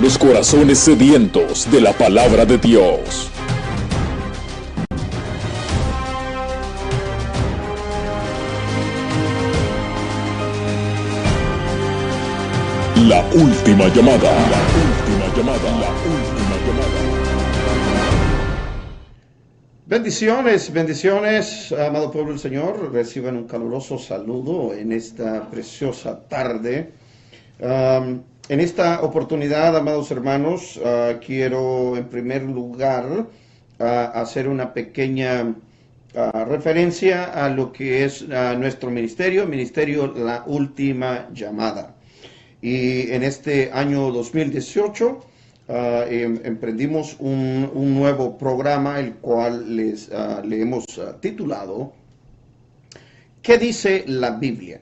los corazones sedientos de la palabra de Dios. La última llamada. La última llamada. La última llamada. Bendiciones, amado pueblo del Señor. Reciban un caluroso saludo en esta preciosa tarde. En esta oportunidad, amados hermanos, quiero en primer lugar hacer una pequeña referencia a lo que es nuestro ministerio La Última Llamada. Y en este año 2018 emprendimos un nuevo programa, el cual le hemos titulado ¿Qué dice la Biblia?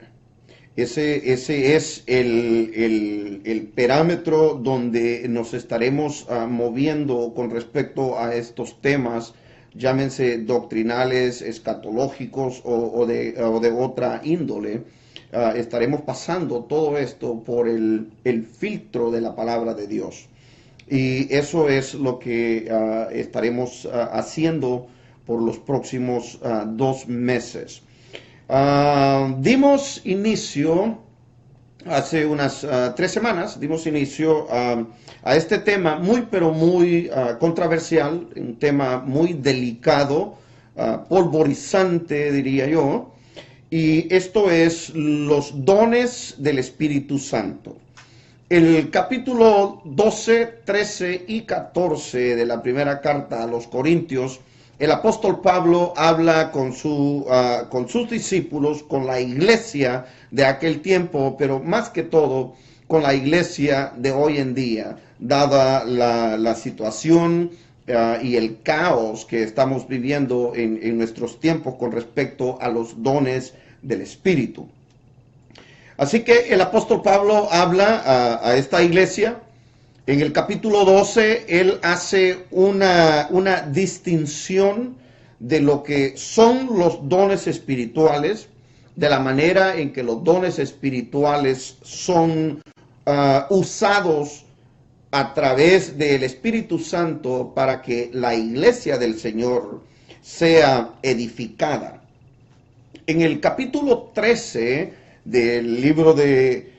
Ese es el parámetro donde nos estaremos moviendo con respecto a estos temas, llámense doctrinales, escatológicos o de otra índole. Estaremos pasando todo esto por el filtro de la palabra de Dios. Y eso es lo que estaremos haciendo por los próximos 2 meses. Dimos inicio, hace unas 3 semanas, dimos inicio a este tema muy controversial, un tema muy delicado, polvorizante diría yo, y esto es los dones del Espíritu Santo. El capítulo 12, 13 y 14 de la primera carta a los Corintios, el apóstol Pablo habla con sus discípulos, con la iglesia de aquel tiempo, pero más que todo con la iglesia de hoy en día, dada la situación y el caos que estamos viviendo en nuestros tiempos con respecto a los dones del Espíritu. Así que el apóstol Pablo habla a esta iglesia. En el capítulo 12, él hace una distinción de lo que son los dones espirituales, de la manera en que los dones espirituales son usados a través del Espíritu Santo para que la iglesia del Señor sea edificada. En el capítulo 13 del libro de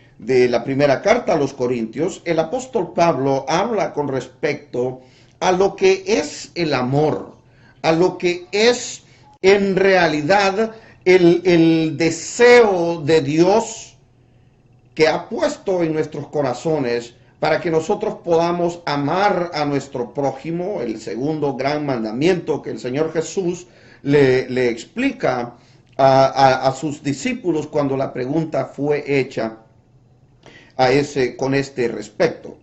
la primera carta a los Corintios, el apóstol Pablo habla con respecto a lo que es el amor, a lo que es en realidad el deseo de Dios que ha puesto en nuestros corazones para que nosotros podamos amar a nuestro prójimo, el segundo gran mandamiento que el Señor Jesús le explica a sus discípulos cuando la pregunta fue hecha con este respecto.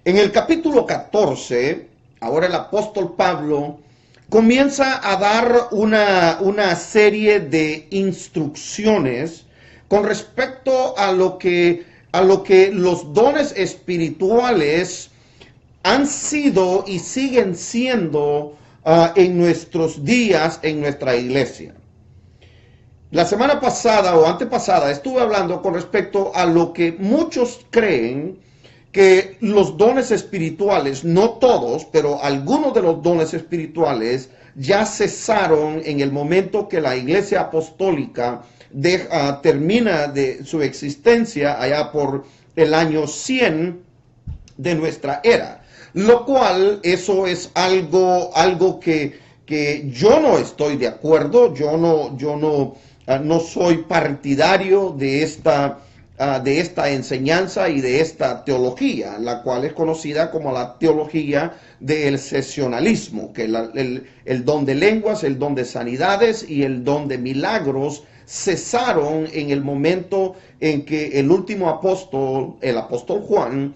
En el capítulo 14, ahora el apóstol Pablo comienza a dar una serie de instrucciones con respecto a lo que los dones espirituales han sido y siguen siendo en nuestros días en nuestra iglesia. La semana pasada o antepasada estuve hablando con respecto a lo que muchos creen que los dones espirituales, no todos, pero algunos de los dones espirituales ya cesaron en el momento que la iglesia apostólica termina de su existencia allá por el año 100 de nuestra era. Lo cual, eso es algo que yo no estoy de acuerdo, yo no soy partidario de esta enseñanza y de esta teología, la cual es conocida como la teología del cesionalismo, que el don de lenguas, el don de sanidades y el don de milagros cesaron en el momento en que el último apóstol, el apóstol Juan,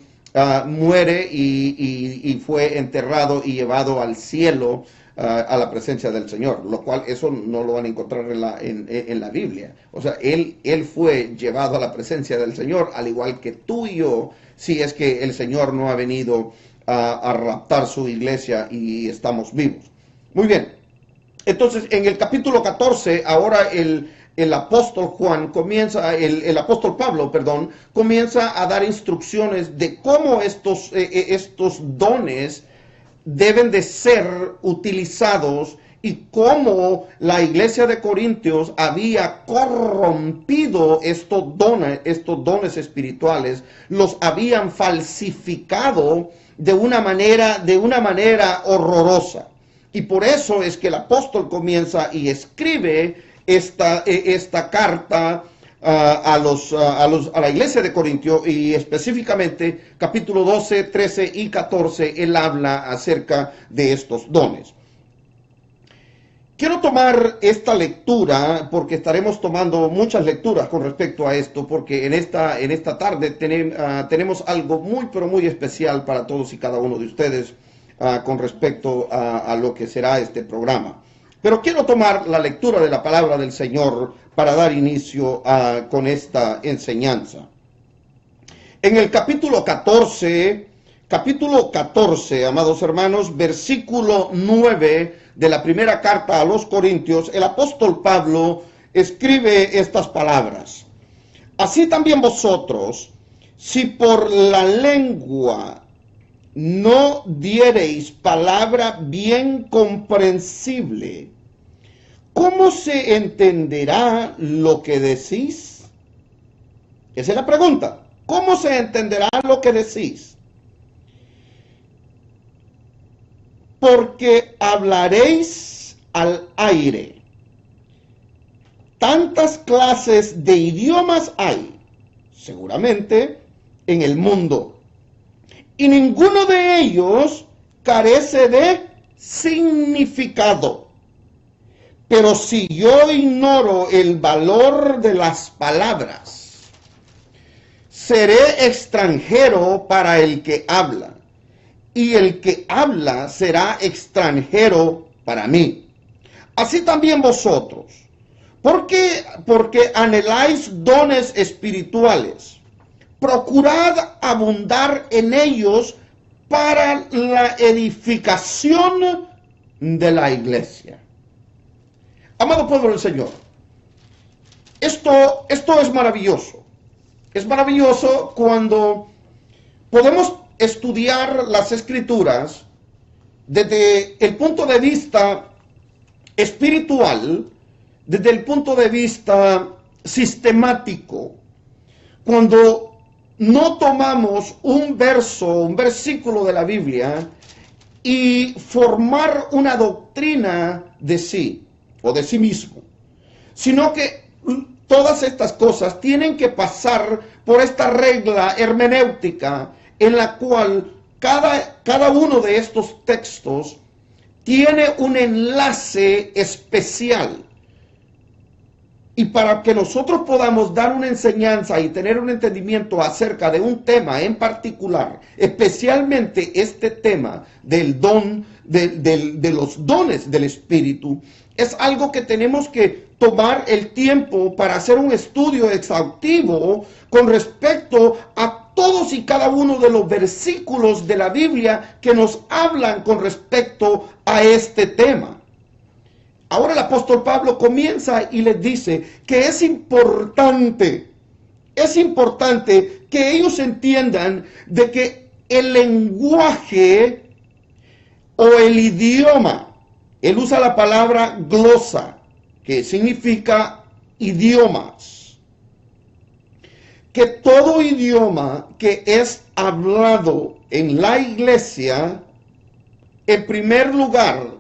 muere y fue enterrado y llevado al cielo, a la presencia del Señor, lo cual eso no lo van a encontrar en la Biblia. O sea, él fue llevado a la presencia del Señor, al igual que tú y yo, si es que el Señor no ha venido a raptar su iglesia y estamos vivos. Muy bien. Entonces, en el capítulo 14, ahora el el apóstol el apóstol Pablo, perdón, comienza a dar instrucciones de cómo estos dones deben de ser utilizados y cómo la iglesia de Corintios había corrompido estos dones espirituales, los habían falsificado de una manera horrorosa. Y por eso es que el apóstol comienza y escribe esta carta a la iglesia de Corintio, y específicamente capítulo 12, 13 y 14, él habla acerca de estos dones. Quiero tomar esta lectura porque estaremos tomando muchas lecturas con respecto a esto, porque en esta tarde tenemos algo muy pero muy especial para todos y cada uno de ustedes con respecto a lo que será este programa. Pero quiero tomar la lectura de la palabra del Señor para dar inicio con esta enseñanza. En el capítulo 14, amados hermanos, versículo 9 de la primera carta a los Corintios, el apóstol Pablo escribe estas palabras: así también vosotros, si por la lengua no diereis palabra bien comprensible, ¿cómo se entenderá lo que decís? Esa es la pregunta. ¿Cómo se entenderá lo que decís? Porque hablaréis al aire. Tantas clases de idiomas hay, seguramente, en el mundo, y ninguno de ellos carece de significado. Pero si yo ignoro el valor de las palabras, seré extranjero para el que habla, y el que habla será extranjero para mí. Así también vosotros, porque anheláis dones espirituales, procurad abundar en ellos para la edificación de la iglesia. Amado pueblo del Señor, esto es maravilloso. Es maravilloso cuando podemos estudiar las Escrituras desde el punto de vista espiritual, desde el punto de vista sistemático, cuando no tomamos un versículo de la Biblia y formar una doctrina de sí o de sí mismo, sino que todas estas cosas tienen que pasar por esta regla hermenéutica en la cual cada uno de estos textos tiene un enlace especial. Y para que nosotros podamos dar una enseñanza y tener un entendimiento acerca de un tema en particular, especialmente este tema del don, de los dones del Espíritu, es algo que tenemos que tomar el tiempo para hacer un estudio exhaustivo con respecto a todos y cada uno de los versículos de la Biblia que nos hablan con respecto a este tema. Ahora el apóstol Pablo comienza y les dice que es importante que ellos entiendan de que el lenguaje o el idioma, él usa la palabra glosa, que significa idiomas, que todo idioma que es hablado en la iglesia, en primer lugar,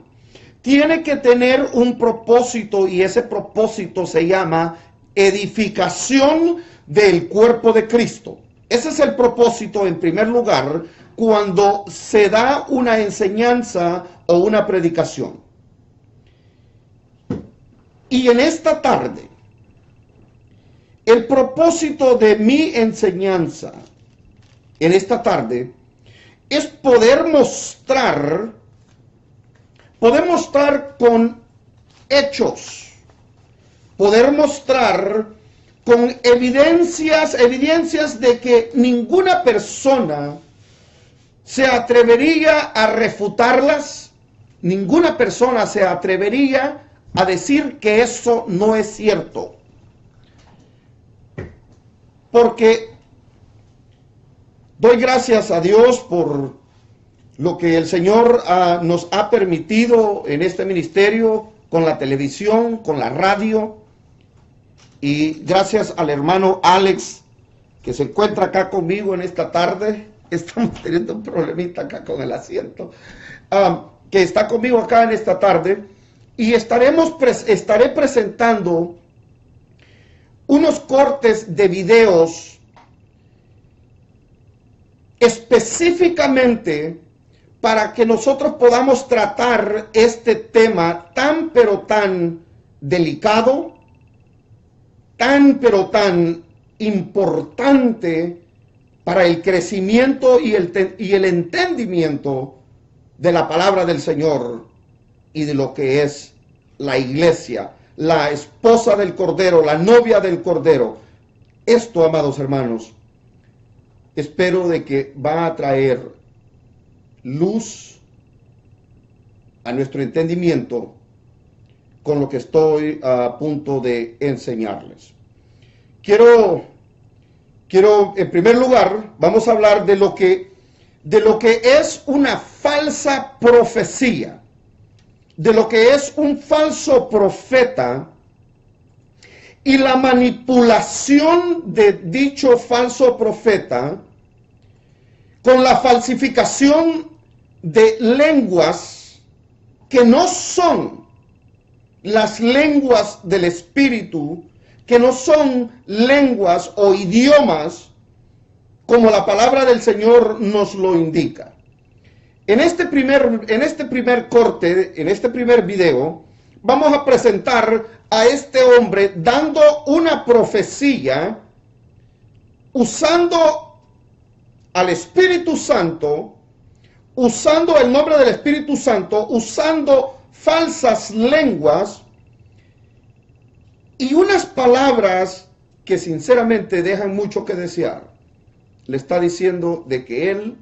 tiene que tener un propósito, y ese propósito se llama edificación del cuerpo de Cristo. Ese es el propósito en primer lugar cuando se da una enseñanza o una predicación. Y en esta tarde, el propósito de mi enseñanza en esta tarde es poder mostrar con hechos, poder mostrar con evidencias de que ninguna persona se atrevería a refutarlas, ninguna persona se atrevería a decir que eso no es cierto. porque doy gracias a Dios por lo que el Señor nos ha permitido en este ministerio, con la televisión, con la radio, y gracias al hermano Alex, que se encuentra acá conmigo en esta tarde. Estamos teniendo un problemita acá con el asiento, que está conmigo acá en esta tarde, y estaré presentando unos cortes de videos específicamente para que nosotros podamos tratar este tema tan pero tan delicado, tan pero tan importante para el crecimiento y el entendimiento de la palabra del Señor y de lo que es la iglesia, la esposa del Cordero, la novia del Cordero. Esto, amados hermanos, espero de que va a traer luz a nuestro entendimiento con lo que estoy a punto de enseñarles. Quiero en primer lugar, vamos a hablar de lo que es una falsa profecía, de lo que es un falso profeta y la manipulación de dicho falso profeta con la falsificación de lenguas que no son las lenguas del Espíritu, que no son lenguas o idiomas como la palabra del Señor nos lo indica. En este primer corte, en este primer video, vamos a presentar a este hombre dando una profecía usando al Espíritu Santo, usando el nombre del Espíritu Santo, usando falsas lenguas y unas palabras que sinceramente dejan mucho que desear. Le está diciendo de que él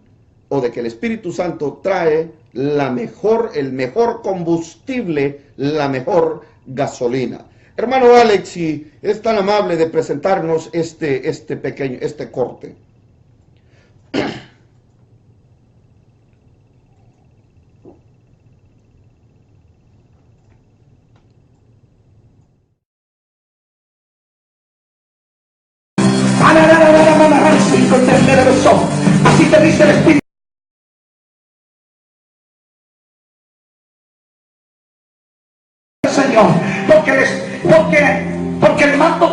o de que el Espíritu Santo trae el mejor combustible, la mejor gasolina. Hermano Alex, si es tan amable de presentarnos este corte. Así te dice el Espíritu. Señor, porque el manto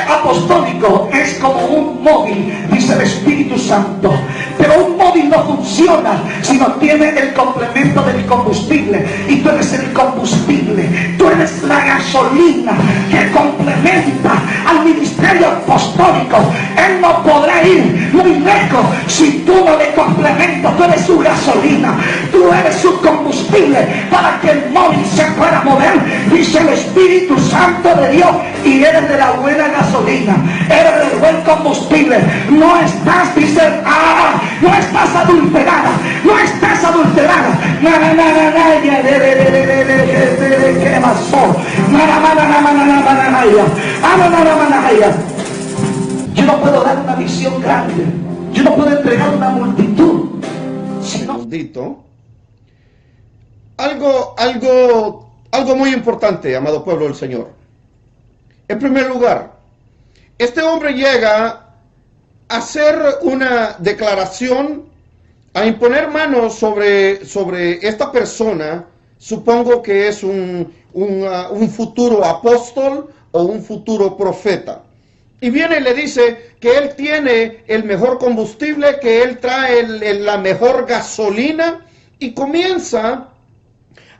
apostólico es como un móvil, dice el Espíritu Santo. Pero un móvil no funciona si no tiene el complemento del combustible. Y tú eres el combustible, tú eres la gasolina que complementa al ministerio apostólico. Él no podrá ir muy lejos si tú no le complementas. Tú eres su gasolina, tú eres su combustible para que el móvil se pueda mover, dice el Espíritu Santo de Dios. Y eres de la buena gasolina, eres del buen combustible. No estás, dice, no estás adulterada, no estás adulterada. Yo no puedo dar una visión grande, yo no puedo entregar una multitud. Algo muy importante, amado pueblo del Señor. En primer lugar, este hombre llega a hacer una declaración, a imponer manos sobre esta persona. Supongo que es un futuro apóstol o un futuro profeta. Y viene y le dice que él tiene el mejor combustible, que él trae la mejor gasolina, y comienza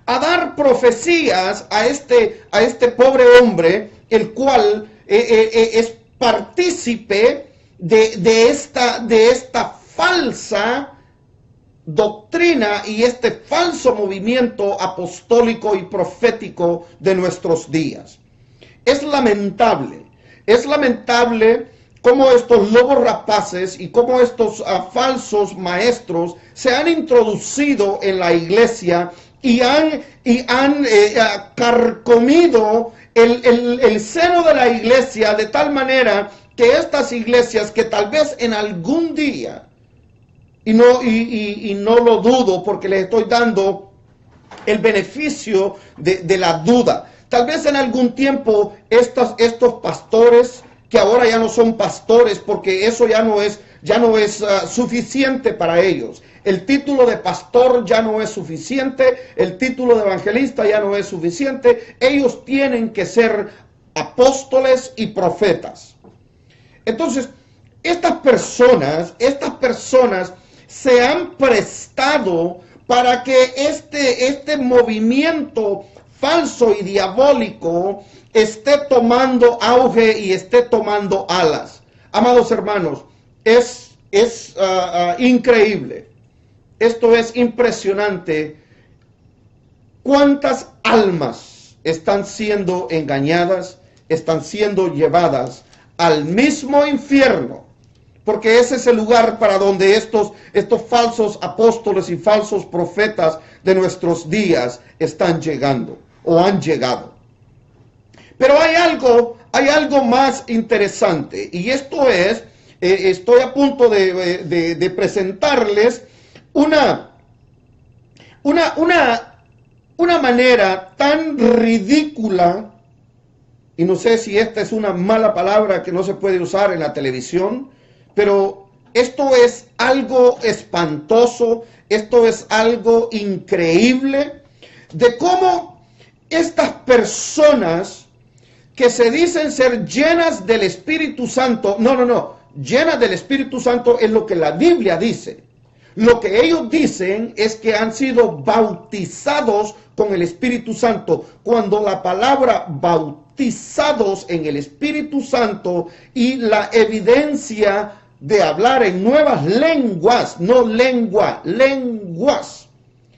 a dar profecías a este pobre hombre, el cual es partícipe de esta falsa doctrina y este falso movimiento apostólico y profético de nuestros días. Es lamentable cómo estos lobos rapaces y cómo estos falsos maestros se han introducido en la iglesia y han carcomido el seno de la iglesia de tal manera que estas iglesias que tal vez en algún día, y no lo dudo porque les estoy dando el beneficio de la duda, tal vez en algún tiempo estos pastores, que ahora ya no son pastores porque eso ya no es suficiente para ellos. El título de pastor ya no es suficiente, el título de evangelista ya no es suficiente. Ellos tienen que ser apóstoles y profetas. Entonces, estas personas se han prestado para que este movimiento falso y diabólico esté tomando auge y esté tomando alas. Amados hermanos, es increíble. Esto es impresionante. ¿Cuántas almas están siendo engañadas, están siendo llevadas al mismo infierno? Porque ese es el lugar para donde estos falsos apóstoles y falsos profetas de nuestros días están llegando o han llegado. Pero hay algo más interesante, y esto es, estoy a punto de presentarles una manera tan ridícula, y no sé si esta es una mala palabra que no se puede usar en la televisión, pero esto es algo espantoso, esto es algo increíble, de cómo estas personas que se dicen ser llenas del Espíritu Santo, llenas del Espíritu Santo es lo que la Biblia dice. Lo que ellos dicen es que han sido bautizados con el Espíritu Santo, cuando la palabra bautizados en el Espíritu Santo y la evidencia de hablar en nuevas lenguas, no lengua, lenguas.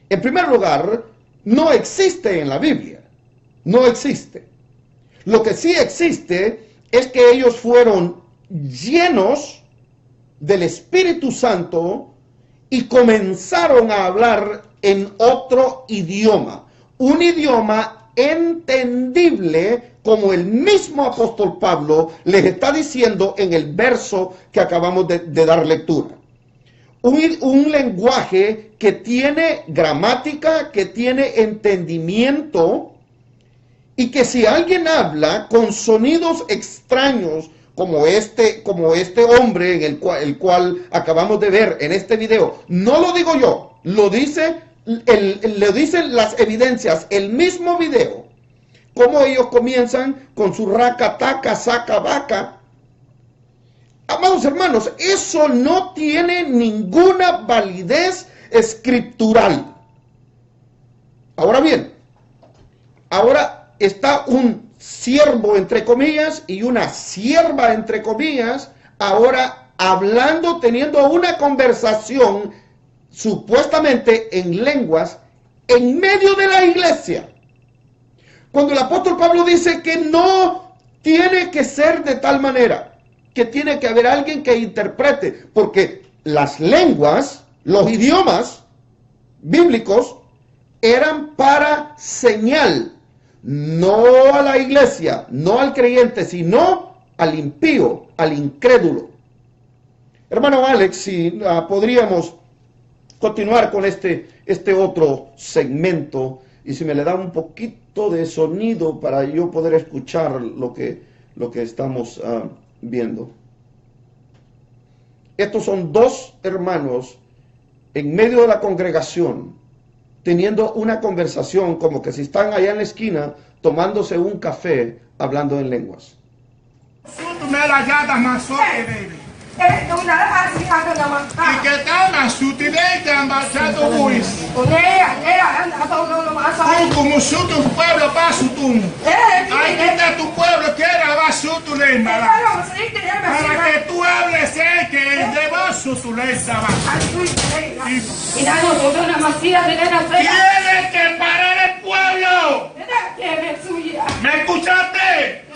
En primer lugar, no existe en la Biblia, no existe. Lo que sí existe es que ellos fueron llenos del Espíritu Santo y comenzaron a hablar en otro idioma, un idioma entendible, como el mismo apóstol Pablo les está diciendo en el verso que acabamos de dar lectura. Un lenguaje que tiene gramática, que tiene entendimiento, y que si alguien habla con sonidos extraños, como este hombre en el cual acabamos de ver en este video, no lo digo yo, lo dicen las evidencias, el mismo video, como ellos comienzan con su raca, taca, saca, vaca. Amados hermanos, eso no tiene ninguna validez escritural. Ahora bien, está un siervo entre comillas y una sierva entre comillas, ahora hablando, teniendo una conversación supuestamente en lenguas en medio de la iglesia. Cuando el apóstol Pablo dice que no tiene que ser de tal manera, que tiene que haber alguien que interprete, porque las lenguas, los idiomas bíblicos eran para señal, no a la iglesia, no al creyente, sino al impío, al incrédulo. Hermano Alex, si podríamos continuar con este otro segmento, y si me le da un poquito de sonido para yo poder escuchar lo que estamos viendo. Estos son dos hermanos en medio de la congregación, teniendo una conversación como que si están allá en la esquina tomándose un café, hablando en lenguas. E che tana suti dei che han baciato lui. Tú como su tu pueblo paso tú. Ahí está tu pueblo que era bajo tu lengua. Para que tú hables que de bajo tu lengua. Tienes que parar el pueblo. ¿Me escuchaste?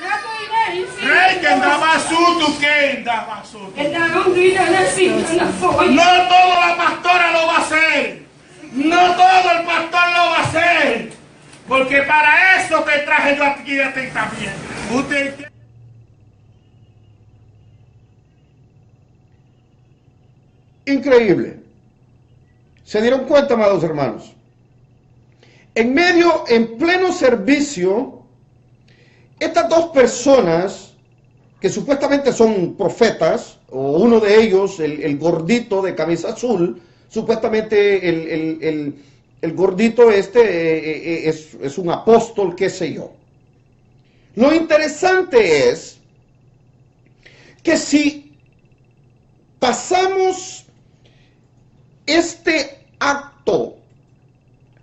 No todo la pastora lo va a hacer. No todo el pastor lo va a hacer. Porque para eso te traje yo aquí a ti también. Increíble. ¿Se dieron cuenta, amados hermanos? En pleno servicio, estas dos personas, que supuestamente son profetas, o uno de ellos, el gordito de camisa azul, supuestamente el gordito es un apóstol, qué sé yo. Lo interesante es que si pasamos este acto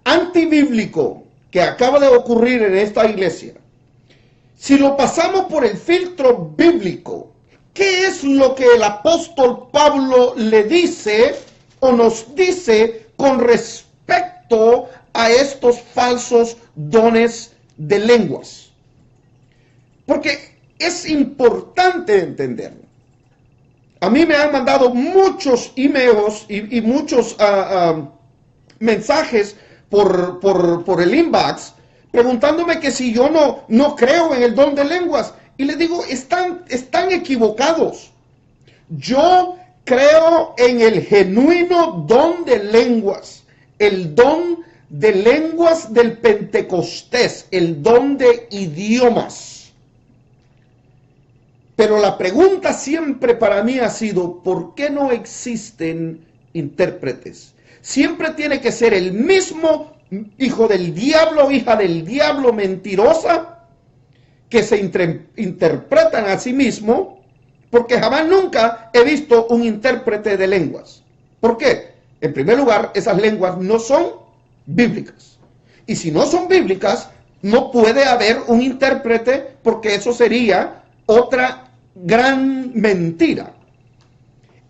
antibíblico que acaba de ocurrir en esta iglesia, si lo pasamos por el filtro bíblico, ¿qué es lo que el apóstol Pablo le dice o nos dice con respecto a estos falsos dones de lenguas? Porque es importante entenderlo. A mí me han mandado muchos emails y muchos mensajes por el inbox preguntándome que si yo no creo en el don de lenguas. Y les digo, están equivocados. Yo creo en el genuino don de lenguas, el don de lenguas del Pentecostés, el don de idiomas. Pero la pregunta siempre para mí ha sido, ¿por qué no existen intérpretes? Siempre tiene que ser el mismo hijo del diablo, hija del diablo mentirosa, que se interpretan a sí mismo, porque jamás nunca he visto un intérprete de lenguas. ¿Por qué? En primer lugar, esas lenguas no son bíblicas. Y si no son bíblicas, no puede haber un intérprete, porque eso sería otra gran mentira.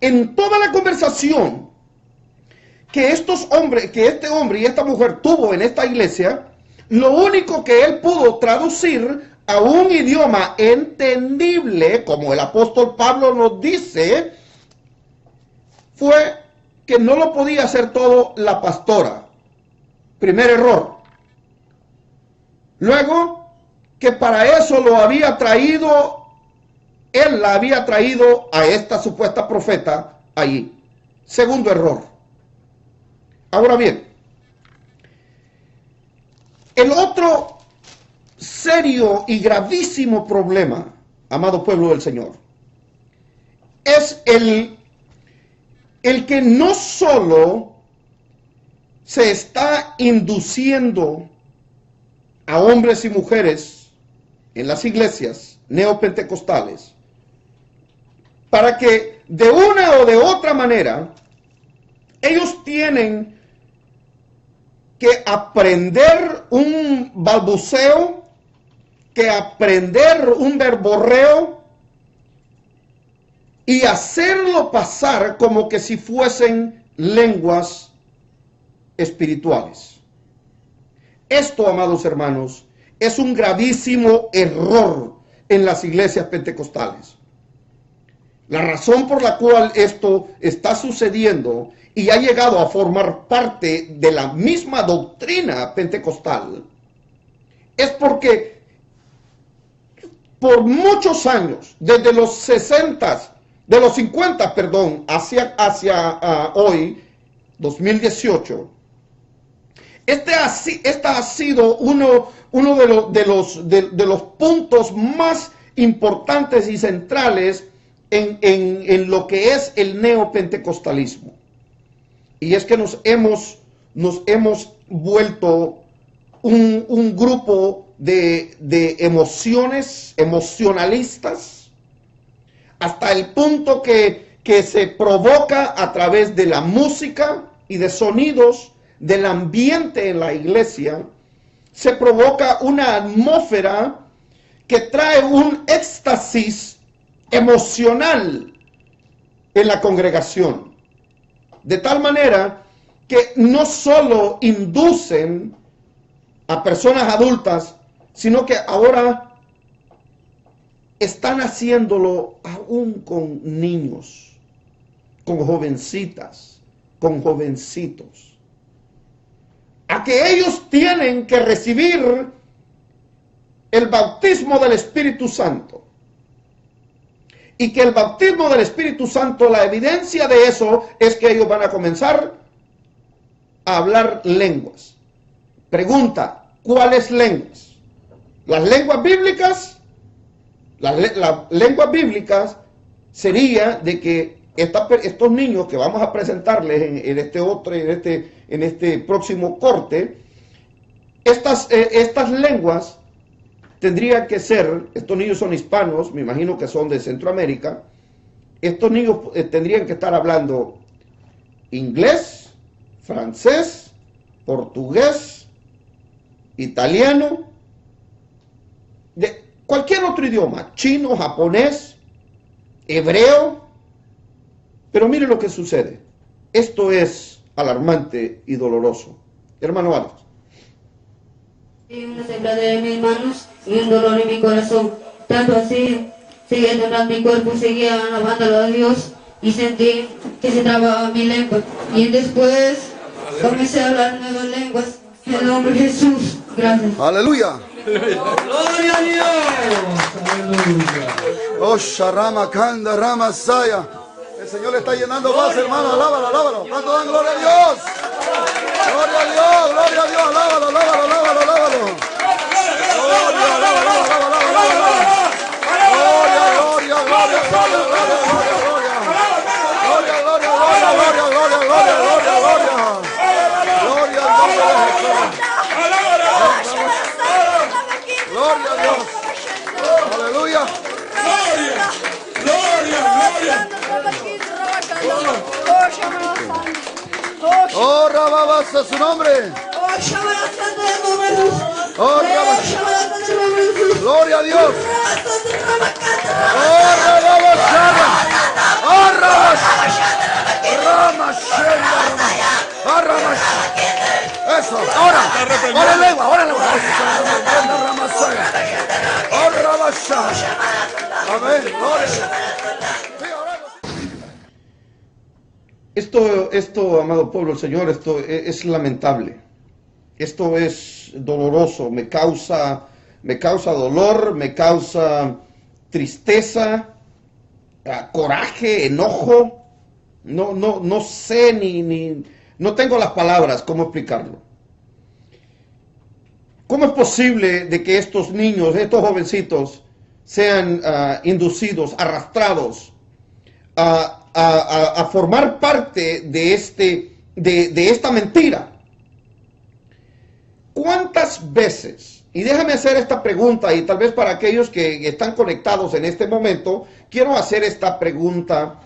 En toda la conversación que este hombre y esta mujer tuvo en esta iglesia, lo único que él pudo traducir a un idioma entendible, como el apóstol Pablo nos dice, fue que no lo podía hacer todo la pastora. Primer error. Luego, que para eso él la había traído a esta supuesta profeta allí. Segundo error. Ahora bien, el otro serio y gravísimo problema, amado pueblo del Señor, es el que no solo se está induciendo a hombres y mujeres en las iglesias neopentecostales para que de una o de otra manera ellos tienen que aprender un balbuceo, que aprender un verborreo y hacerlo pasar como que si fuesen lenguas espirituales. Esto, amados hermanos, es un gravísimo error en las iglesias pentecostales. La razón por la cual esto está sucediendo y ha llegado a formar parte de la misma doctrina pentecostal es porque por muchos años, desde los 50, hacia hoy, 2018, esta ha sido uno de los puntos más importantes y centrales en lo que es el neopentecostalismo. Y es que nos hemos vuelto un grupo de emocionalistas, hasta el punto que se provoca a través de la música y de sonidos del ambiente en la iglesia, se provoca una atmósfera que trae un éxtasis emocional en la congregación. De tal manera que no solo inducen a personas adultas, sino que ahora están haciéndolo aún con niños, con jovencitas, con jovencitos. A que ellos tienen que recibir el bautismo del Espíritu Santo. Y que el bautismo del Espíritu Santo, la evidencia de eso es que ellos van a comenzar a hablar lenguas. Pregunta, ¿cuáles lenguas? Las lenguas bíblicas. Las lenguas bíblicas sería de que estos niños que vamos a presentarles en este próximo corte, estas lenguas tendrían que ser, estos niños son hispanos, me imagino que son de Centroamérica, estos niños tendrían que estar hablando inglés, francés, portugués, italiano, de cualquier otro idioma, chino, japonés, hebreo. Pero mire lo que sucede. Esto es alarmante y doloroso. Hermano Alex. Una tembladera en mis manos y un dolor en mi corazón. Tanto así, seguía temblando mi cuerpo, seguía alabándolo a Dios y sentí que se trababa mi lengua. Y después comencé a hablar nuevas lenguas. En el nombre de Jesús. Gracias. Aleluya. Gloria a Dios. Aleluya. Oh, Sharama Kanda Rama Saya. El Señor le está llenando más, hermano. Alábalo, alábalo. ¿Cuánto dan gloria a Dios? Gloria a Dios, gloria a Dios. Alábalo, alábalo, alábalo, alábalo. Gloria, alábalo, alábalo, alábalo. Gloria, gloria, gloria, gloria, gloria, gloria, gloria. Gloria, gloria, gloria, gloria, gloria, gloria, gloria, gloria. Gloria al nombre de Jesús. Gloria a Dios. Aleluya. Oh, rababasa su nombre. Oh, gloria a Dios. Oh, rababasara. Oh, eso, ahora. Ahora lengua, ahora lengua. Oh, rabasara. Amén. Gloria. Esto, amado pueblo del Señor, esto es lamentable. Esto es doloroso, me causa dolor, me causa tristeza, coraje, enojo. No sé no tengo las palabras cómo explicarlo. ¿Cómo es posible de que estos niños, estos jovencitos, sean inducidos, arrastrados a formar parte de esta mentira? ¿Cuántas veces? Y déjame hacer esta pregunta, y tal vez para aquellos que están conectados en este momento, quiero hacer esta pregunta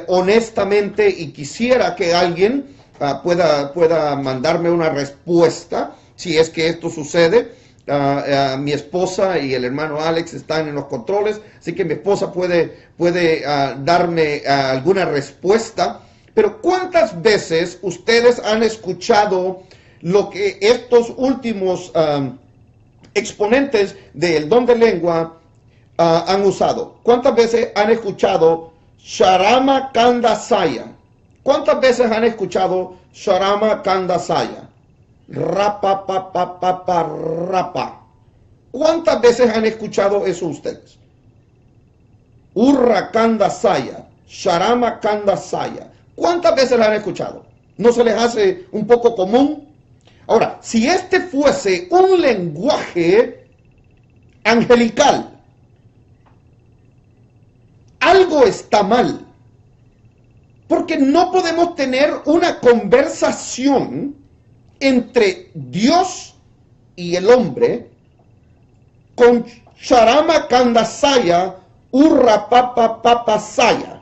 honestamente, y quisiera que alguien pueda mandarme una respuesta si es que esto sucede. Mi esposa y el hermano Alex están en los controles, así que mi esposa puede darme alguna respuesta. Pero ¿cuántas veces ustedes han escuchado lo que estos últimos exponentes del don de lengua han usado? ¿Cuántas veces han escuchado Sharama Kanda Saya? ¿Cuántas veces han escuchado Sharama Kanda Saya? Rapa, pa, pa, pa, pa, rapa. ¿Cuántas veces han escuchado eso ustedes? Urra Kanda Saya, Sharama Kanda Saya. ¿Cuántas veces la han escuchado? ¿No se les hace un poco común? Ahora, si este fuese un lenguaje angelical, algo está mal. Porque no podemos tener una conversación entre Dios y el hombre con Sharama Kanda Saya, Urra Papa Papa Saya.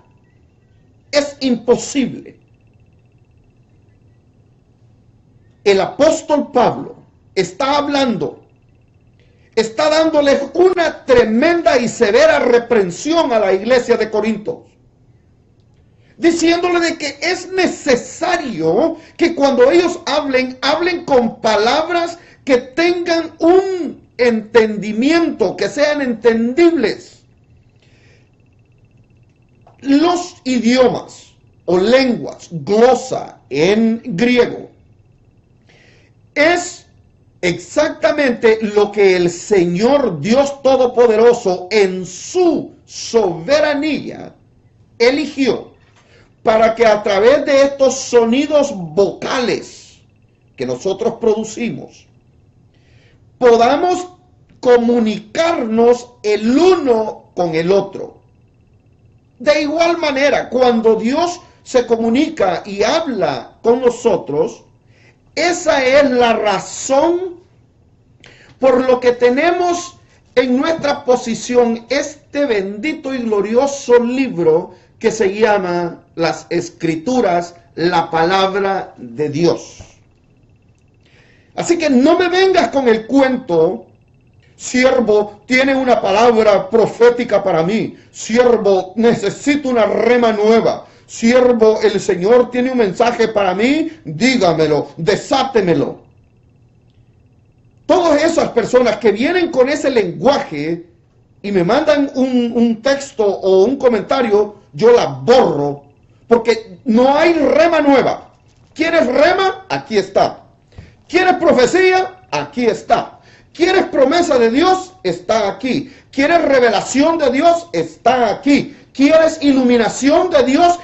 Es imposible. El apóstol Pablo está hablando, está dándoles una tremenda y severa reprensión a la iglesia de Corinto, diciéndole de que es necesario que cuando ellos hablen con palabras que tengan un entendimiento, que sean entendibles. Los idiomas o lenguas, glosa en griego, es exactamente lo que el Señor Dios Todopoderoso en su soberanía eligió para que a través de estos sonidos vocales que nosotros producimos, podamos comunicarnos el uno con el otro. De igual manera, cuando Dios se comunica y habla con nosotros, esa es la razón por lo que tenemos en nuestra posición este bendito y glorioso libro que se llama las Escrituras, la palabra de Dios. Así que no me vengas con el cuento: siervo, tiene una palabra profética para mí. Siervo, necesito una rema nueva. Siervo, el Señor tiene un mensaje para mí. Dígamelo, desátemelo. Todas esas personas que vienen con ese lenguaje y me mandan un texto o un comentario, yo la borro, porque no hay rema nueva. ¿Quieres rema? Aquí está. ¿Quieres profecía? Aquí está. ¿Quieres promesa de Dios? Está aquí. ¿Quieres revelación de Dios? Está aquí. ¿Quieres iluminación de Dios?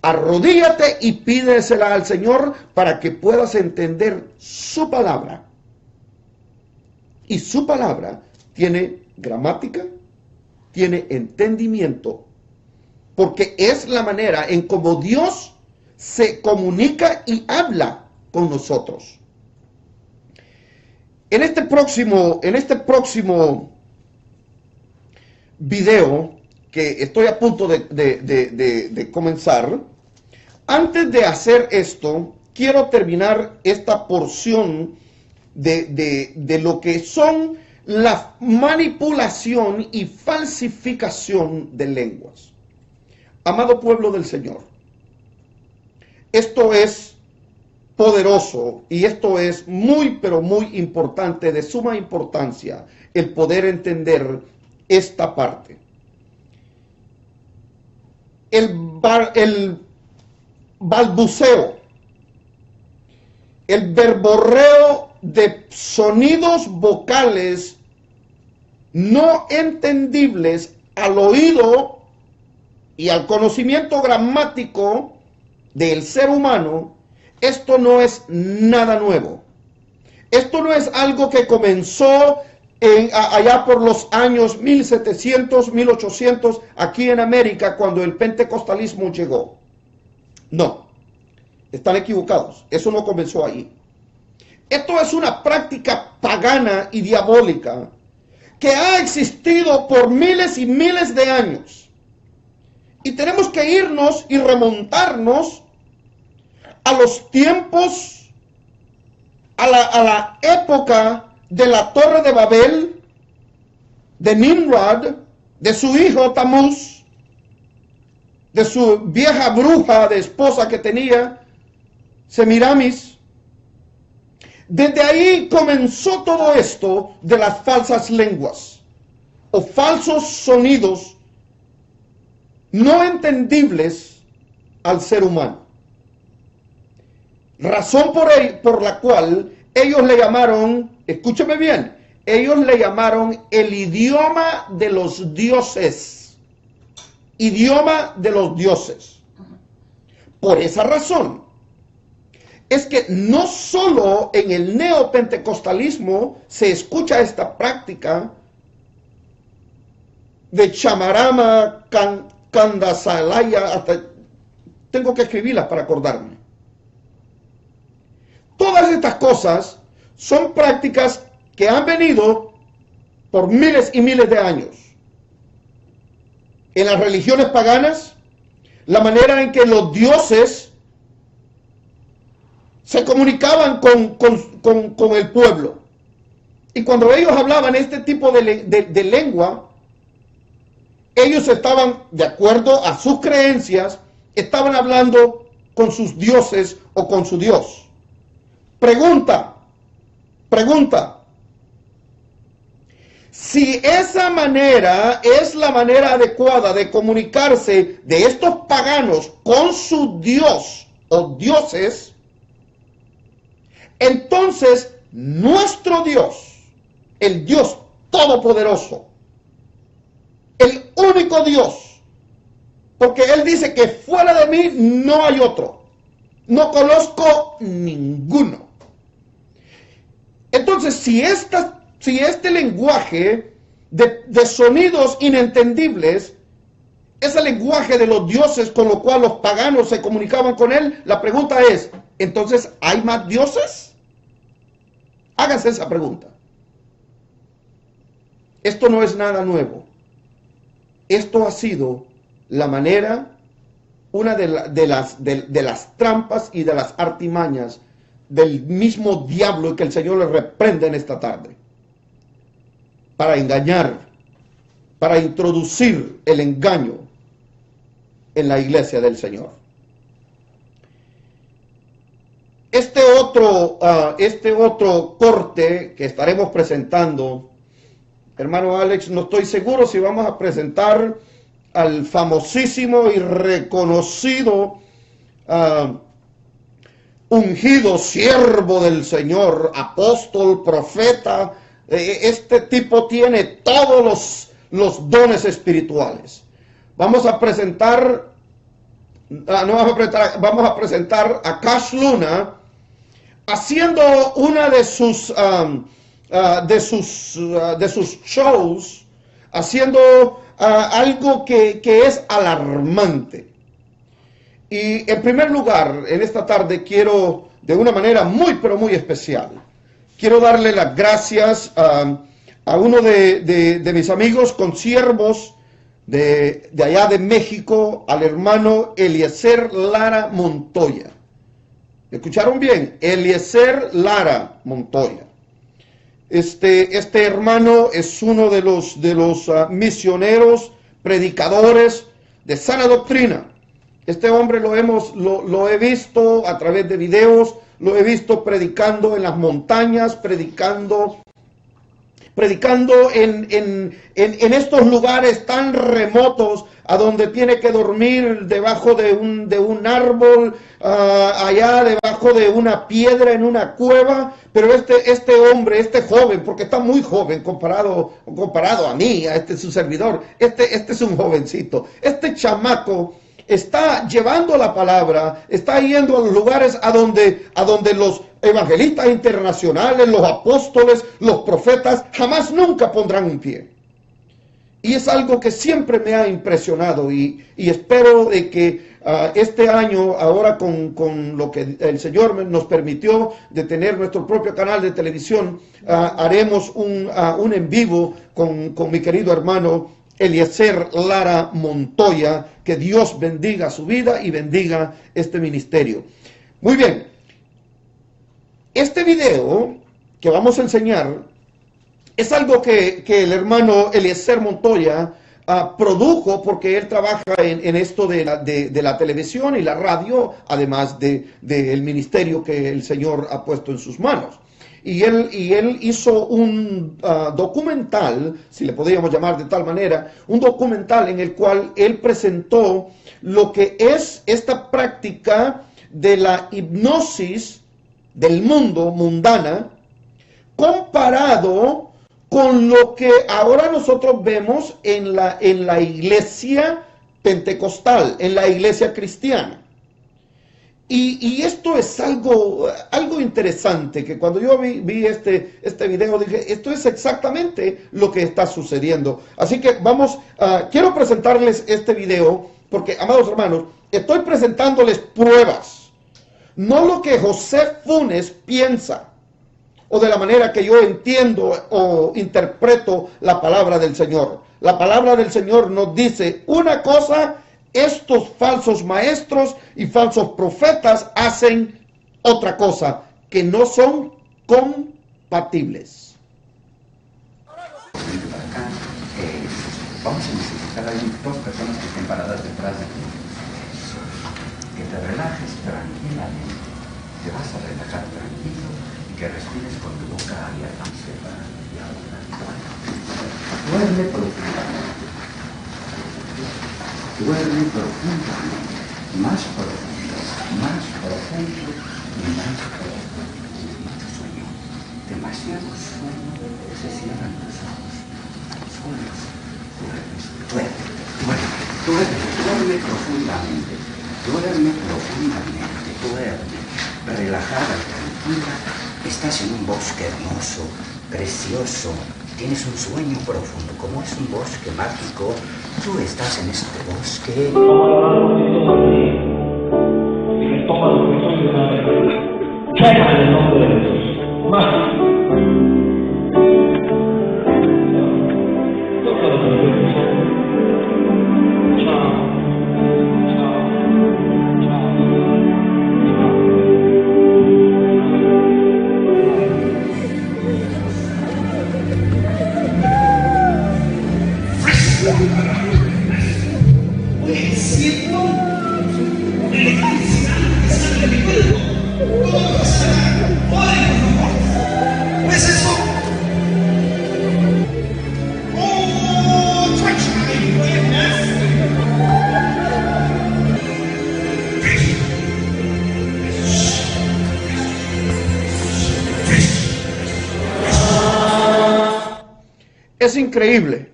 Arrodíllate y pídesela al Señor para que puedas entender su palabra. Y su palabra tiene gramática, tiene entendimiento, porque es la manera en cómo Dios se comunica y habla con nosotros. En este próximo video que estoy a punto de comenzar, antes de hacer esto, quiero terminar esta porción de lo que son la manipulación y falsificación de lenguas. Amado pueblo del Señor, esto es poderoso y esto es muy, pero muy importante, de suma importancia, el poder entender esta parte. El balbuceo, el verborreo de sonidos vocales no entendibles al oído y al conocimiento gramático del ser humano, esto no es nada nuevo. Esto no es algo que comenzó allá por los años 1700, 1800, aquí en América, cuando el pentecostalismo llegó. No, están equivocados. Eso no comenzó ahí. Esto es una práctica pagana y diabólica que ha existido por miles y miles de años. Y tenemos que irnos y remontarnos a los tiempos, a la época de la Torre de Babel, de Nimrod, de su hijo Tamuz, de su vieja bruja de esposa que tenía, Semiramis. Desde ahí comenzó todo esto de las falsas lenguas o falsos sonidos no entendibles al ser humano. Razón por la cual ellos le llamaron, escúcheme bien, ellos le llamaron el idioma de los dioses. Idioma de los dioses. Por esa razón, es que no solo en el neopentecostalismo se escucha esta práctica de chamarama, candasalaya, hasta tengo que escribirlas para acordarme. Todas estas cosas son prácticas que han venido por miles y miles de años. En las religiones paganas, la manera en que los dioses se comunicaban con el pueblo. Y cuando ellos hablaban este tipo de lengua, ellos estaban, de acuerdo a sus creencias, estaban hablando con sus dioses o con su Dios. Pregunta. Si esa manera es la manera adecuada de comunicarse de estos paganos con su Dios o dioses, entonces nuestro Dios, el Dios Todopoderoso, el único Dios. Porque Él dice que fuera de mí no hay otro. No conozco ninguno. Entonces, si este lenguaje de sonidos inentendibles es el lenguaje de los dioses con lo cual los paganos se comunicaban con Él, la pregunta es, ¿entonces hay más dioses? Hágase esa pregunta. Esto no es nada nuevo. Esto ha sido la manera, una de las trampas y de las artimañas del mismo diablo, y que el Señor le reprenda en esta tarde, para engañar, para introducir el engaño en la iglesia del Señor. Este otro corte que estaremos presentando, hermano Alex, no estoy seguro si vamos a presentar al famosísimo y reconocido ungido siervo del Señor, apóstol, profeta. Este tipo tiene todos los dones espirituales. Vamos a presentar a Cash Luna haciendo una de sus shows, haciendo algo que es alarmante. Y en primer lugar, en esta tarde quiero, de una manera muy pero muy especial, quiero darle las gracias a uno de mis amigos consiervos de allá de México, al hermano Eliezer Lara Montoya. ¿Escucharon bien? Eliezer Lara Montoya. Este hermano es uno de los misioneros, predicadores de sana doctrina. Este hombre lo he visto a través de videos, lo he visto predicando en las montañas, predicando en estos lugares tan remotos, a donde tiene que dormir debajo de un árbol, allá debajo de una piedra en una cueva. Pero este hombre, este joven, porque está muy joven comparado a mí, a su servidor, este es un jovencito, este chamaco está llevando la palabra, está yendo a los lugares a donde los evangelistas internacionales, los apóstoles, los profetas, jamás nunca pondrán un pie. Y es algo que siempre me ha impresionado, y espero de que este año, ahora con lo que el Señor nos permitió de tener nuestro propio canal de televisión, haremos un en vivo con mi querido hermano Eliezer Lara Montoya. Que Dios bendiga su vida y bendiga este ministerio. Muy bien. Este video que vamos a enseñar es algo que el hermano Eliezer Montoya produjo, porque él trabaja en esto de la televisión y la radio, además del ministerio que el Señor ha puesto en sus manos. Y él hizo un documental, si le podríamos llamar de tal manera, un documental en el cual él presentó lo que es esta práctica de la hipnosis del mundo, mundana, comparado con lo que ahora nosotros vemos en la iglesia pentecostal, en la iglesia cristiana. Y esto es algo interesante, que cuando yo vi este video dije, esto es exactamente lo que está sucediendo. Así que quiero presentarles este video, porque, amados hermanos, estoy presentándoles pruebas, no lo que José Funes piensa, o de la manera que yo entiendo o interpreto la palabra del Señor. La palabra del Señor nos dice una cosa. Estos falsos maestros y falsos profetas hacen otra cosa, que no son compatibles. Vamos a necesitar ahí 2 personas que estén paradas detrás de ti. Que te relajes tranquilamente. Te vas a relajar tranquilo y que respires con tu boca abierta. Duerme profundamente. Duerme profundamente, más profundo y más profundo. Demasiado sueño, demasiado sueño. Se cierran tus ojos, solos, Duerme profundamente, relajada, tranquila. Estás en un bosque hermoso, precioso, tienes un sueño profundo, como es un bosque mágico, tú estás en este bosque.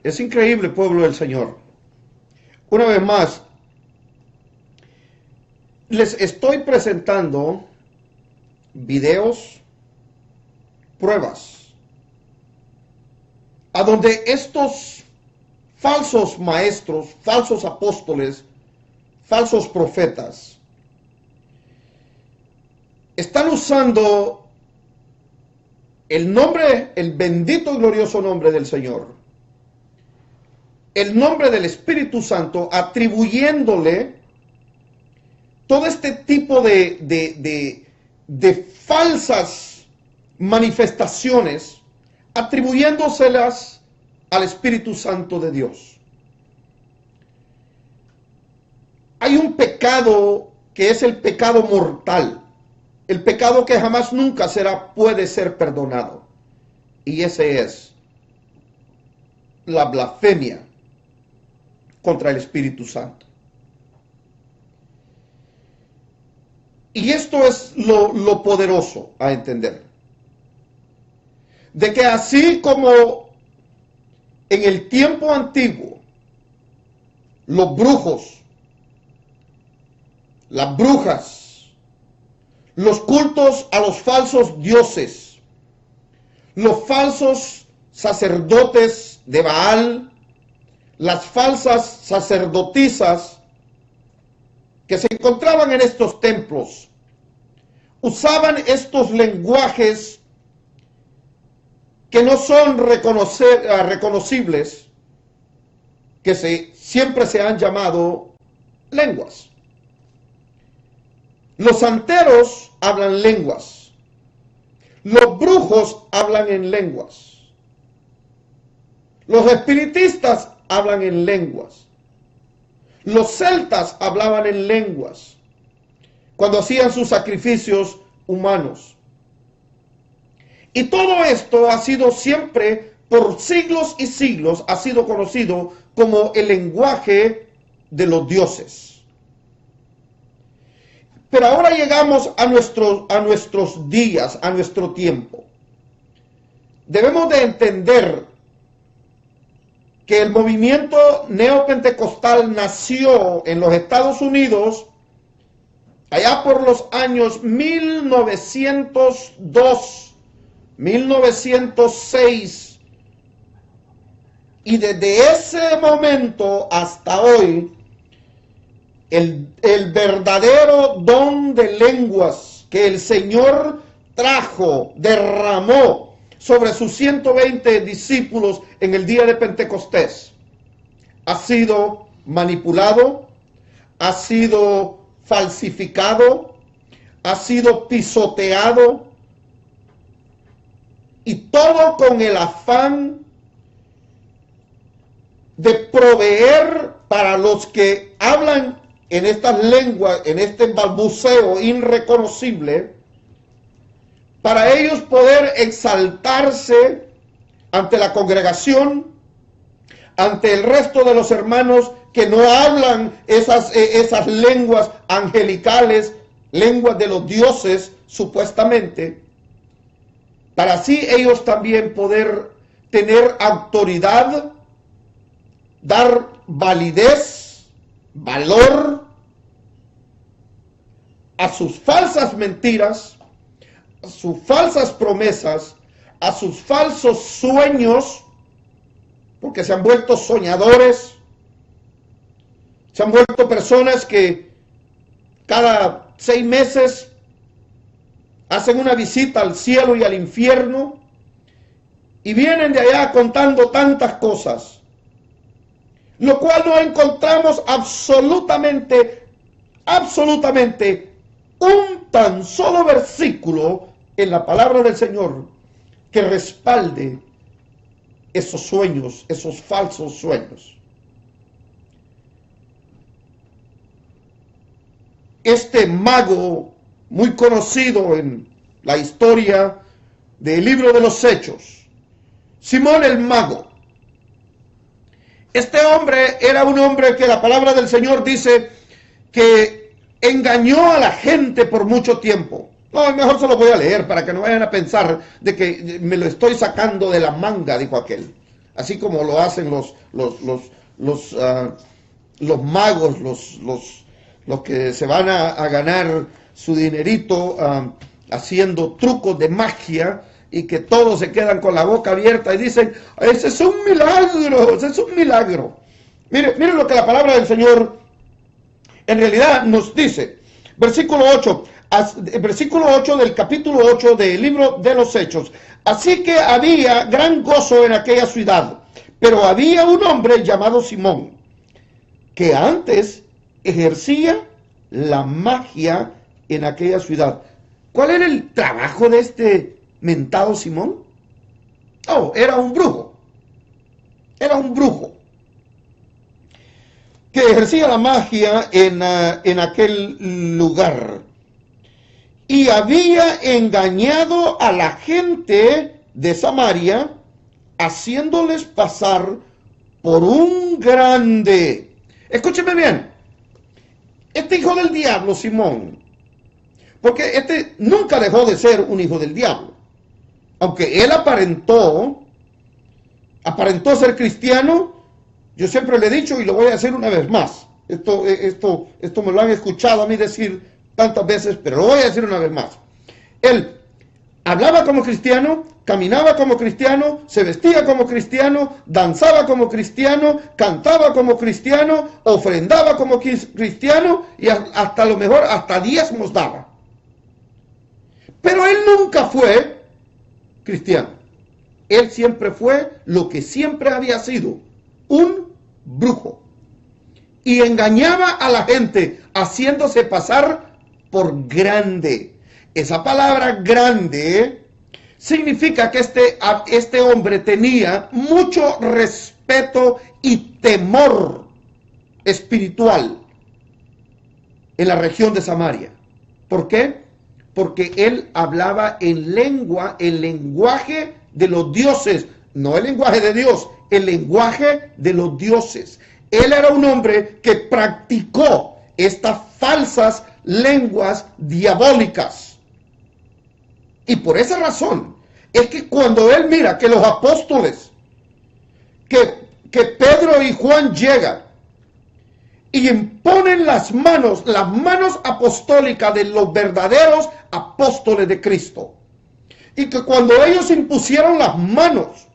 Es increíble, pueblo del Señor. Una vez más, les estoy presentando videos, pruebas, a donde estos falsos maestros, falsos apóstoles, falsos profetas, están usando el nombre, el bendito y glorioso nombre del Señor, el nombre del Espíritu Santo, atribuyéndole todo este tipo de falsas manifestaciones, atribuyéndoselas al Espíritu Santo de Dios. Hay un pecado que es el pecado mortal, el pecado que jamás nunca puede ser perdonado, y ese es la blasfemia contra el Espíritu Santo. Y esto es lo poderoso a entender, de que así como en el tiempo antiguo los brujos, las brujas, los cultos a los falsos dioses, los falsos sacerdotes de Baal, las falsas sacerdotisas que se encontraban en estos templos, usaban estos lenguajes que no son reconocibles, que siempre se han llamado lenguas. Los santeros hablan lenguas, los brujos hablan en lenguas, los espiritistas hablan en lenguas, los celtas hablaban en lenguas cuando hacían sus sacrificios humanos. Y todo esto ha sido siempre, por siglos y siglos, ha sido conocido como el lenguaje de los dioses. Pero ahora llegamos a nuestros días, a nuestro tiempo. Debemos de entender que el movimiento neopentecostal nació en los Estados Unidos allá por los años 1902, 1906, y desde ese momento hasta hoy, el verdadero don de lenguas que el Señor trajo, derramó sobre sus 120 discípulos en el día de Pentecostés, ha sido manipulado, ha sido falsificado, ha sido pisoteado, y todo con el afán de proveer para los que hablan en estas lenguas, en este balbuceo irreconocible, para ellos poder exaltarse ante la congregación, ante el resto de los hermanos que no hablan esas lenguas angelicales, lenguas de los dioses, supuestamente, para así ellos también poder tener autoridad dar validez, valor a sus falsas mentiras, a sus falsas promesas, a sus falsos sueños, porque se han vuelto soñadores, se han vuelto personas que cada 6 meses hacen una visita al cielo y al infierno y vienen de allá contando tantas cosas, lo cual no encontramos absolutamente un tan solo versículo en la palabra del Señor que respalde esos sueños, esos falsos sueños. Este mago muy conocido en la historia del libro de los Hechos, Simón el Mago. Este hombre era un hombre que la palabra del Señor dice que engañó a la gente por mucho tiempo. No, mejor se lo voy a leer para que no vayan a pensar de que me lo estoy sacando de la manga, dijo aquel. Así como lo hacen los magos, los que se van a ganar su dinerito haciendo trucos de magia y que todos se quedan con la boca abierta y dicen, ese es un milagro, ese es un milagro. Mire lo que la palabra del Señor en realidad nos dice. Versículo 8 del capítulo 8 del libro de los Hechos. Así que había gran gozo en aquella ciudad, pero había un hombre llamado Simón, que antes ejercía la magia en aquella ciudad. ¿Cuál era el trabajo de este mentado Simón? Oh, era un brujo. Era un brujo que ejercía la magia en aquel lugar. Y había engañado a la gente de Samaria, haciéndoles pasar por un grande. Escúcheme bien. Este hijo del diablo, Simón, porque este nunca dejó de ser un hijo del diablo. Aunque él aparentó ser cristiano, yo siempre le he dicho y lo voy a decir una vez más. Esto me lo han escuchado a mí decir tantas veces, pero lo voy a decir una vez más. Él hablaba como cristiano, caminaba como cristiano, se vestía como cristiano, danzaba como cristiano, cantaba como cristiano, ofrendaba como cristiano y hasta lo mejor hasta diezmos daba. Pero él nunca fue cristiano. Él siempre fue lo que siempre había sido, un brujo. Y engañaba a la gente haciéndose pasar por grande. Esa palabra grande significa que este hombre tenía mucho respeto y temor espiritual en la región de Samaria. ¿Por qué? Porque él hablaba el lenguaje de los dioses, no el lenguaje de Dios, el lenguaje de los dioses. Él era un hombre que practicó estas falsas lenguas diabólicas. Y por esa razón es que cuando él mira que los apóstoles, que Pedro y Juan llegan y imponen las manos apostólicas de los verdaderos apóstoles de Cristo, y que cuando ellos impusieron las manos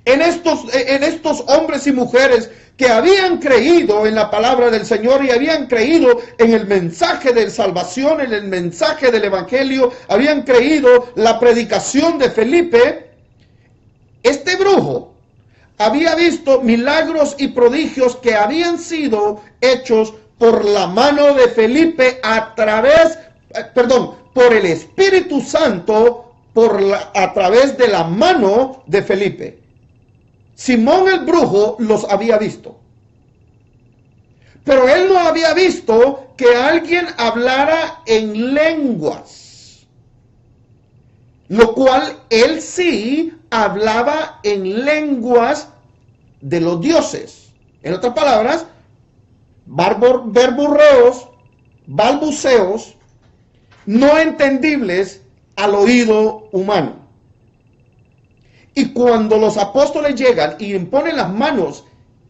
en estos hombres y mujeres que habían creído en la palabra del Señor y habían creído en el mensaje de salvación, en el mensaje del evangelio, habían creído la predicación de Felipe, este brujo había visto milagros y prodigios que habían sido hechos por la mano de Felipe por el Espíritu Santo, a través de la mano de Felipe. Simón el brujo los había visto. Pero él no había visto que alguien hablara en lenguas. Lo cual él sí hablaba en lenguas de los dioses. En otras palabras, verborreos, balbuceos, no entendibles al oído humano. Y cuando los apóstoles llegan y imponen las manos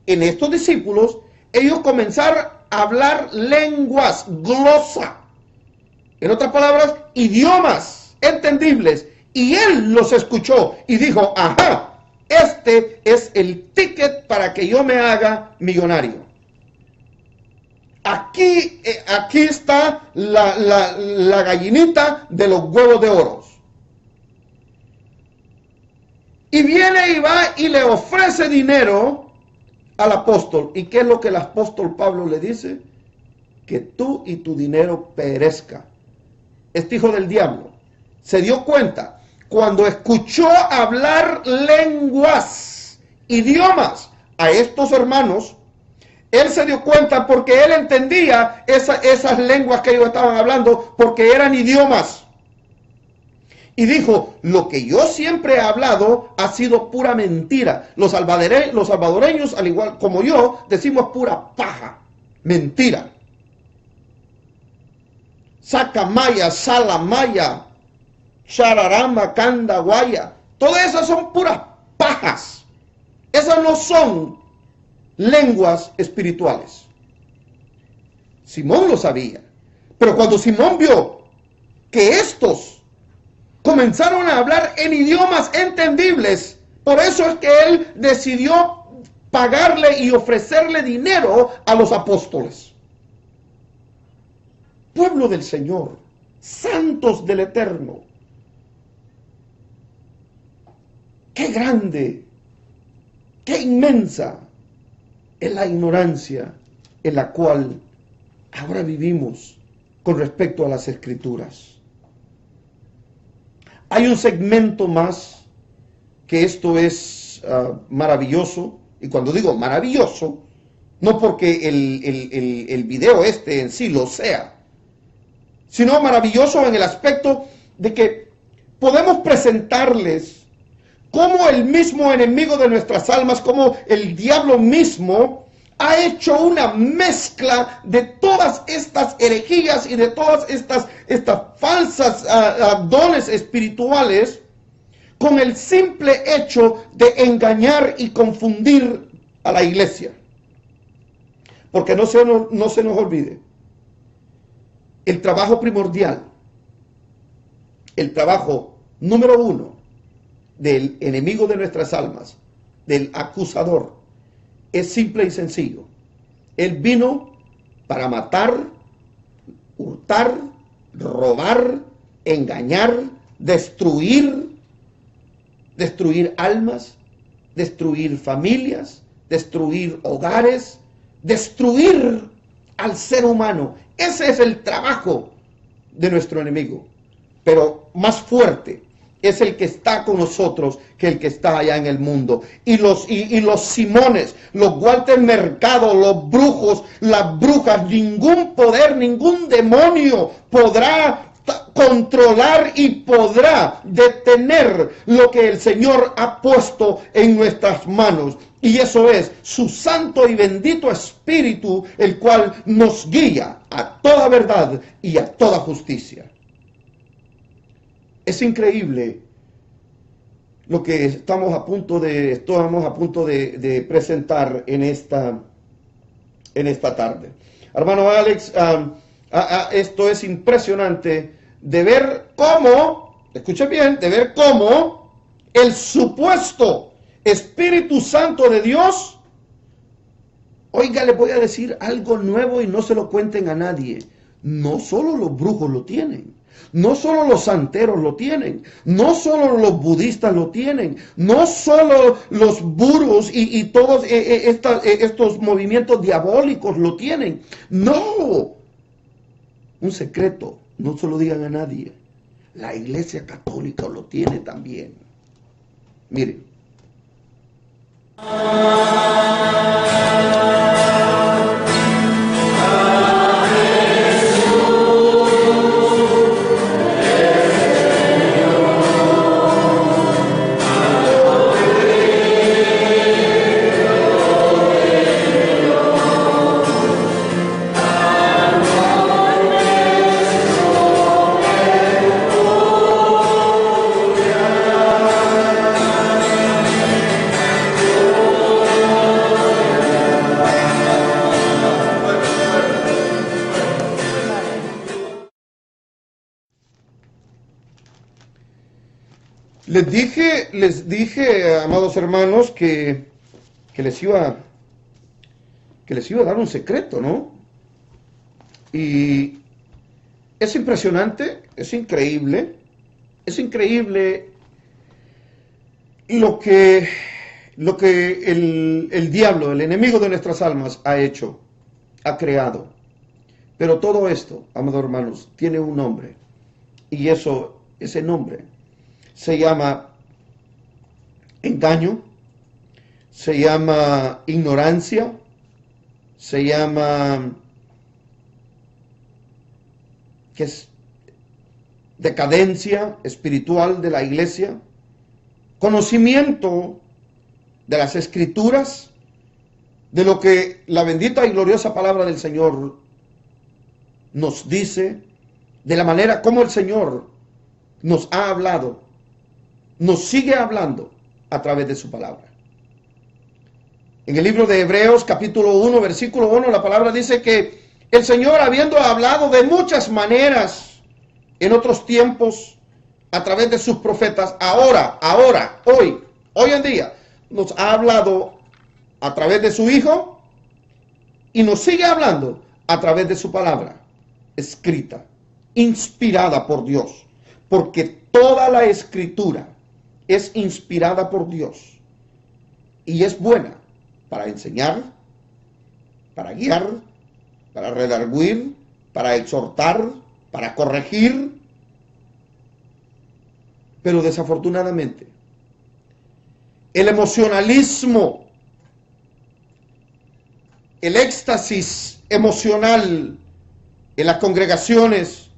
en estos discípulos, ellos comenzaron a hablar lenguas, glosa. En otras palabras, idiomas entendibles. Y él los escuchó y dijo, ajá, este es el ticket para que yo me haga millonario. Aquí está la gallinita de los huevos de oro. Y viene y va y le ofrece dinero al apóstol. ¿Y qué es lo que el apóstol Pablo le dice? Que tú y tu dinero perezca. Este hijo del diablo se dio cuenta cuando escuchó hablar lenguas, idiomas a estos hermanos. Él se dio cuenta porque él entendía esas lenguas que ellos estaban hablando porque eran idiomas. Y dijo, lo que yo siempre he hablado ha sido pura mentira. Los salvadoreños, al igual como yo, decimos pura paja, mentira. Sacamaya, salamaya, chararama, candaguaya. Todas esas son puras pajas. Esas no son lenguas espirituales. Simón lo sabía. Pero cuando Simón vio que estos comenzaron a hablar en idiomas entendibles, por eso es que él decidió pagarle y ofrecerle dinero a los apóstoles. Pueblo del Señor, santos del Eterno, qué grande, qué inmensa es la ignorancia en la cual ahora vivimos con respecto a las Escrituras. Hay un segmento más que esto es maravilloso, y cuando digo maravilloso, no porque el video en sí lo sea, sino maravilloso en el aspecto de que podemos presentarles cómo el mismo enemigo de nuestras almas, como el diablo mismo, ha hecho una mezcla de todas estas herejías y de todas estas falsas dones espirituales con el simple hecho de engañar y confundir a la iglesia. Porque no se nos olvide, el trabajo primordial, el trabajo número uno del enemigo de nuestras almas, del acusador, es simple y sencillo. Él vino para matar, hurtar, robar, engañar, destruir almas, destruir familias, destruir hogares, destruir al ser humano. Ese es el trabajo de nuestro enemigo. Pero más fuerte es el que está con nosotros que el que está allá en el mundo. Y los Simones, los Walter Mercado, los brujos, las brujas, ningún poder, ningún demonio podrá controlar y podrá detener lo que el Señor ha puesto en nuestras manos. Y eso es su santo y bendito Espíritu, el cual nos guía a toda verdad y a toda justicia. Es increíble lo que estamos a punto de presentar en esta tarde. Hermano Alex, esto es impresionante de ver cómo, escuche bien, de ver cómo el supuesto Espíritu Santo de Dios, oiga, le voy a decir algo nuevo y no se lo cuenten a nadie. No solo los brujos lo tienen. No solo los santeros lo tienen, no solo los budistas lo tienen, no solo los gurús y todos estos movimientos diabólicos lo tienen. No, un secreto, no se lo digan a nadie. La Iglesia Católica lo tiene también. Miren. Les dije, amados hermanos, que les iba a dar un secreto, ¿no? Y es impresionante, es increíble lo que el diablo, el enemigo de nuestras almas, ha hecho, ha creado. Pero todo esto, amados hermanos, tiene un nombre. Y ese nombre se llama engaño, se llama ignorancia, se llama que es decadencia espiritual de la iglesia, conocimiento de las escrituras, de lo que la bendita y gloriosa palabra del Señor nos dice, de la manera como el Señor nos ha hablado, nos sigue hablando a través de su palabra. En el libro de Hebreos, capítulo 1, versículo 1, la palabra dice que el Señor, habiendo hablado de muchas maneras en otros tiempos, a través de sus profetas, hoy en día, nos ha hablado a través de su Hijo y nos sigue hablando a través de su palabra escrita, inspirada por Dios, porque toda la escritura es inspirada por Dios y es buena para enseñar, para guiar, para redarguir, para exhortar, para corregir. Pero desafortunadamente, el emocionalismo, el éxtasis emocional en las congregaciones,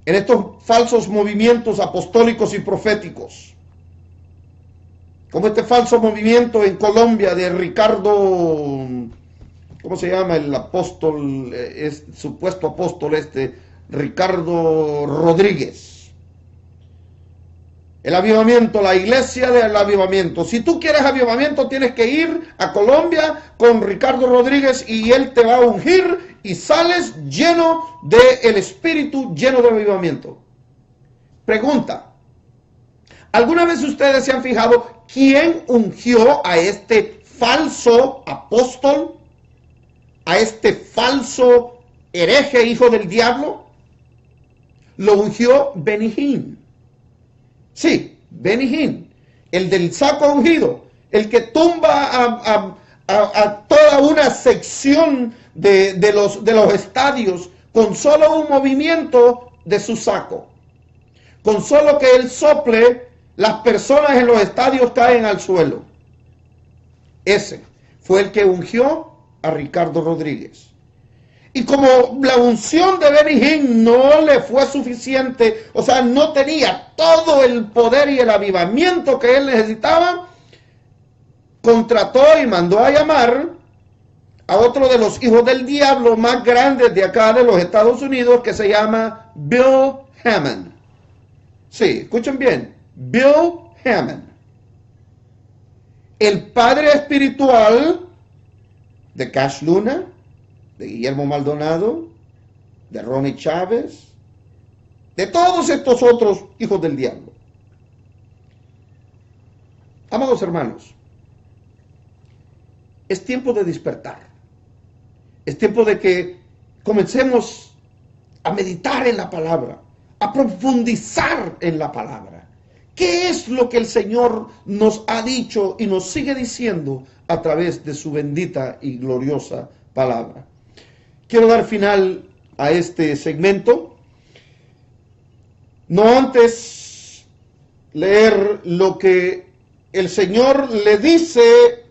en estos falsos movimientos apostólicos y proféticos, como este falso movimiento en Colombia de Ricardo, ¿cómo se llama el apóstol, supuesto apóstol Ricardo Rodríguez? El avivamiento, la iglesia del avivamiento. Si tú quieres avivamiento, tienes que ir a Colombia con Ricardo Rodríguez y él te va a ungir y sales lleno del Espíritu, lleno de avivamiento. Pregunta: ¿alguna vez ustedes se han fijado quién ungió a este falso apóstol? ¿A este falso hereje, hijo del diablo? Lo ungió Benny Hinn. Sí, Benny Hinn, el del saco ungido, el que tumba a toda una sección de los estadios con solo un movimiento de su saco. Con solo que él sople, las personas en los estadios caen al suelo. Ese fue el que ungió a Ricardo Rodríguez. Y como la unción de Benny Hinn no le fue suficiente, o sea, no tenía todo el poder y el avivamiento que él necesitaba, contrató y mandó a llamar a otro de los hijos del diablo más grandes de acá de los Estados Unidos, que se llama Bill Hamon. Sí, escuchen bien, Bill Hamon. El padre espiritual de Cash Luna, de Guillermo Maldonado, de Ronnie Chávez, de todos estos otros hijos del diablo. Amados hermanos, es tiempo de despertar. Es tiempo de que comencemos a meditar en la palabra, a profundizar en la palabra. ¿Qué es lo que el Señor nos ha dicho y nos sigue diciendo a través de su bendita y gloriosa palabra? Quiero dar final a este segmento, no antes leer lo que el Señor le dice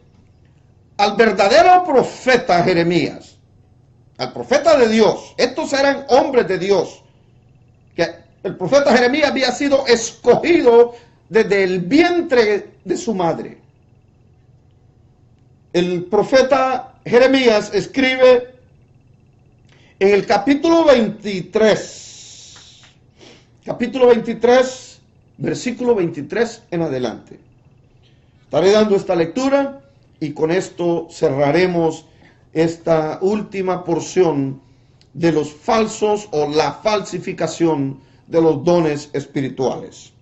al verdadero profeta Jeremías, al profeta de Dios. Estos eran hombres de Dios, que el profeta Jeremías había sido escogido desde el vientre de su madre. El profeta Jeremías escribe en el capítulo 23, versículo 23 en adelante. Estaré dando esta lectura y con esto cerraremos esta última porción de los falsos o la falsificación de los dones espirituales.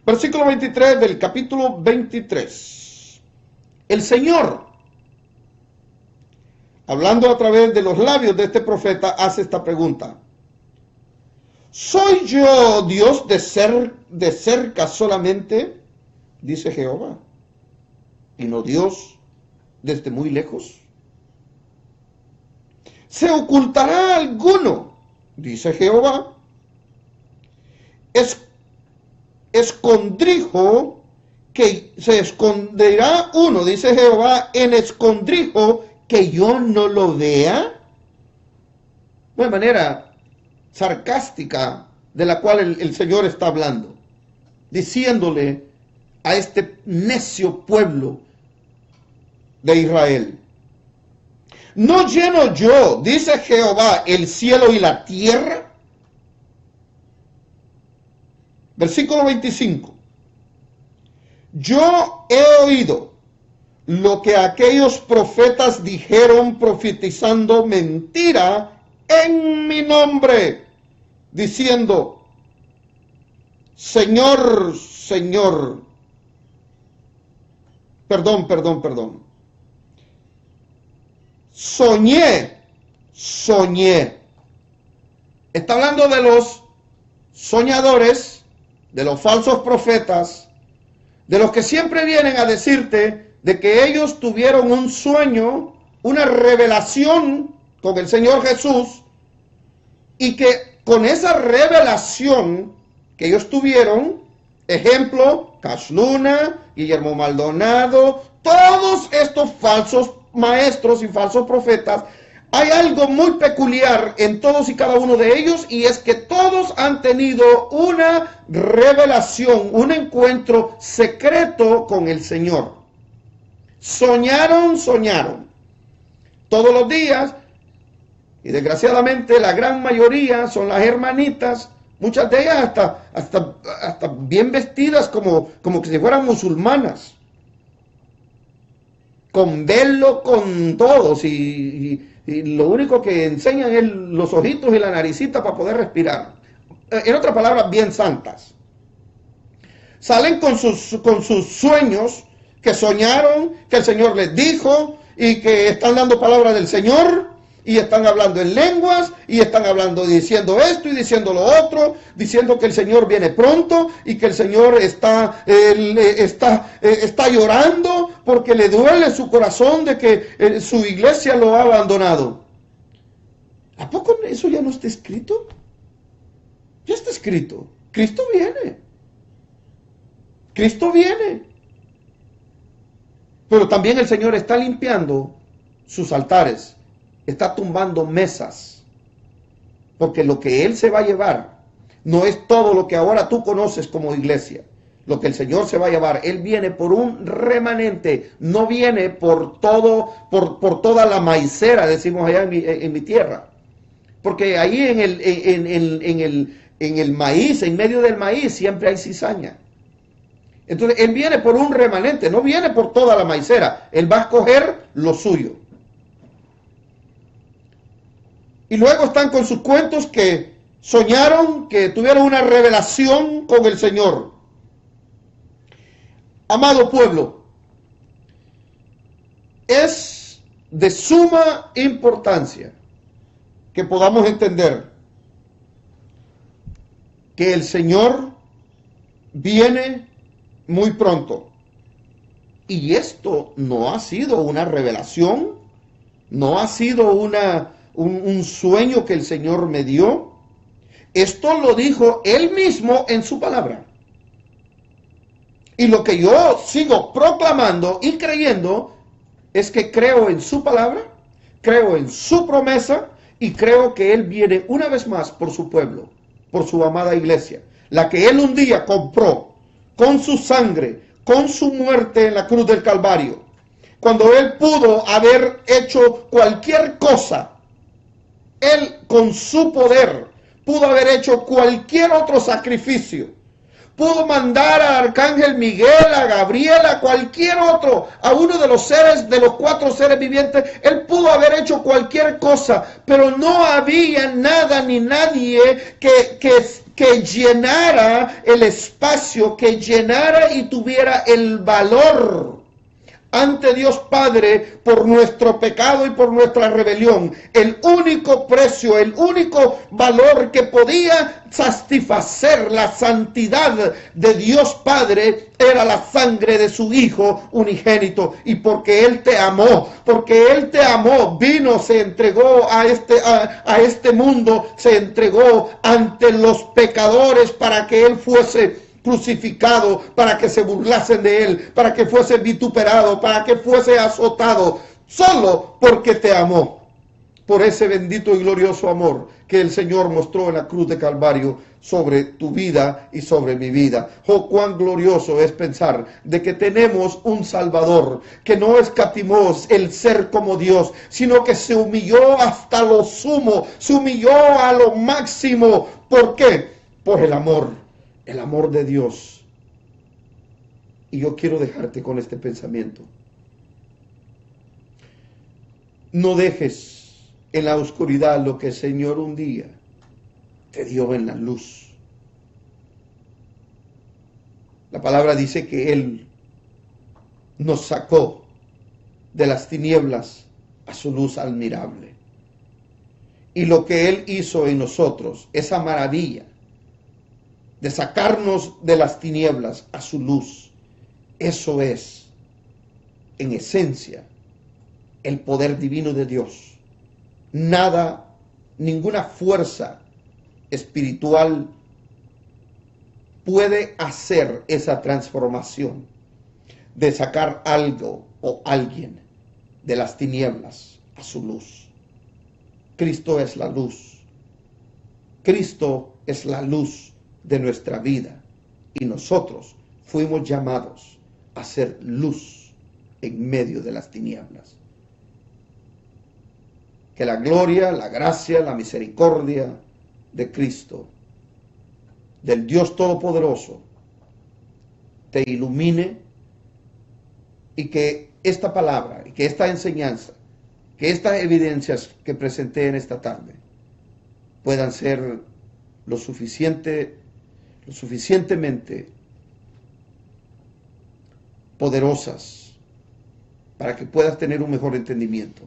Versículo 23 del capítulo 23. El Señor, hablando a través de los labios de este profeta, hace esta pregunta. ¿Soy yo Dios de cerca solamente? Dice Jehová. ¿Y no Dios desde muy lejos? ¿Se ocultará alguno? Dice Jehová. Escondrijo, que se esconderá uno, dice Jehová, en escondrijo que yo no lo vea. De manera sarcástica de la cual el Señor está hablando, diciéndole a este necio pueblo de Israel: ¿no lleno yo, dice Jehová, el cielo y la tierra? Versículo 25. Yo he oído lo que aquellos profetas dijeron profetizando mentira en mi nombre, diciendo: Señor, Señor. Perdón. Soñé. Está hablando de los soñadores, de los falsos profetas, de los que siempre vienen a decirte de que ellos tuvieron un sueño, una revelación con el Señor Jesús, y que con esa revelación que ellos tuvieron, ejemplo, Cash Luna, Guillermo Maldonado, todos estos falsos maestros y falsos profetas, hay algo muy peculiar en todos y cada uno de ellos, y es que todos han tenido una revelación, un encuentro secreto con el Señor. Soñaron todos los días, y desgraciadamente la gran mayoría son las hermanitas, muchas de ellas hasta bien vestidas como que si fueran musulmanas, con velo, con todos, y lo único que enseñan es los ojitos y la naricita para poder respirar. En otras palabras, bien santas. Salen con sus sueños que soñaron, que el Señor les dijo, y que están dando palabras del Señor, y están hablando en lenguas, y están hablando, diciendo esto y diciendo lo otro, diciendo que el Señor viene pronto, y que el Señor está llorando porque le duele su corazón de que su iglesia lo ha abandonado. ¿A poco eso ya no está escrito? Ya está escrito. Cristo viene. Cristo viene. Pero también el Señor está limpiando sus altares. Está tumbando mesas. Porque lo que Él se va a llevar no es todo lo que ahora tú conoces como iglesia. Lo que el Señor se va a llevar, Él viene por un remanente, no viene por toda la maicera, decimos allá en mi tierra. Porque ahí en el maíz, en medio del maíz, siempre hay cizaña. Entonces, Él viene por un remanente, no viene por toda la maicera. Él va a escoger lo suyo. Y luego están con sus cuentos que soñaron, que tuvieron una revelación con el Señor. Amado pueblo, es de suma importancia que podamos entender que el Señor viene muy pronto. Y esto no ha sido una revelación, no ha sido un sueño que el Señor me dio. Esto lo dijo Él mismo en su palabra. Y lo que yo sigo proclamando y creyendo es que creo en su palabra, creo en su promesa y creo que Él viene una vez más por su pueblo, por su amada iglesia, la que Él un día compró con su sangre, con su muerte en la cruz del Calvario. Cuando Él pudo haber hecho cualquier cosa, Él con su poder pudo haber hecho cualquier otro sacrificio. Pudo mandar al arcángel Miguel, a Gabriel, a cualquier otro, a uno de los seres, de los 4 seres vivientes. Él pudo haber hecho cualquier cosa, pero no había nada ni nadie que que llenara el espacio, que llenara y tuviera el valor ante Dios Padre por nuestro pecado y por nuestra rebelión. El único precio, el único valor que podía satisfacer la santidad de Dios Padre era la sangre de su Hijo unigénito. Y porque Él te amó, vino, se entregó a este mundo, se entregó ante los pecadores para que Él fuese crucificado, para que se burlasen de Él, para que fuese vituperado, para que fuese azotado, solo porque te amó. Por ese bendito y glorioso amor que el Señor mostró en la cruz de Calvario sobre tu vida y sobre mi vida. Oh, cuán glorioso es pensar de que tenemos un Salvador que no escatimó el ser como Dios, sino que se humilló hasta lo sumo, se humilló a lo máximo. ¿Por qué? Por el amor de Dios. Y yo quiero dejarte con este pensamiento. No dejes en la oscuridad lo que el Señor un día te dio en la luz. La palabra dice que Él nos sacó de las tinieblas a su luz admirable. Y lo que Él hizo en nosotros, esa maravilla de sacarnos de las tinieblas a su luz, eso es, en esencia, el poder divino de Dios. Nada, ninguna fuerza espiritual puede hacer esa transformación de sacar algo o alguien de las tinieblas a su luz. Cristo es la luz. Cristo es la luz de nuestra vida y nosotros fuimos llamados a ser luz en medio de las tinieblas. Que la gloria, la gracia, la misericordia de Cristo, del Dios Todopoderoso, te ilumine y que esta palabra, y que esta enseñanza, que estas evidencias que presenté en esta tarde puedan ser lo suficientemente poderosas para que puedas tener un mejor entendimiento.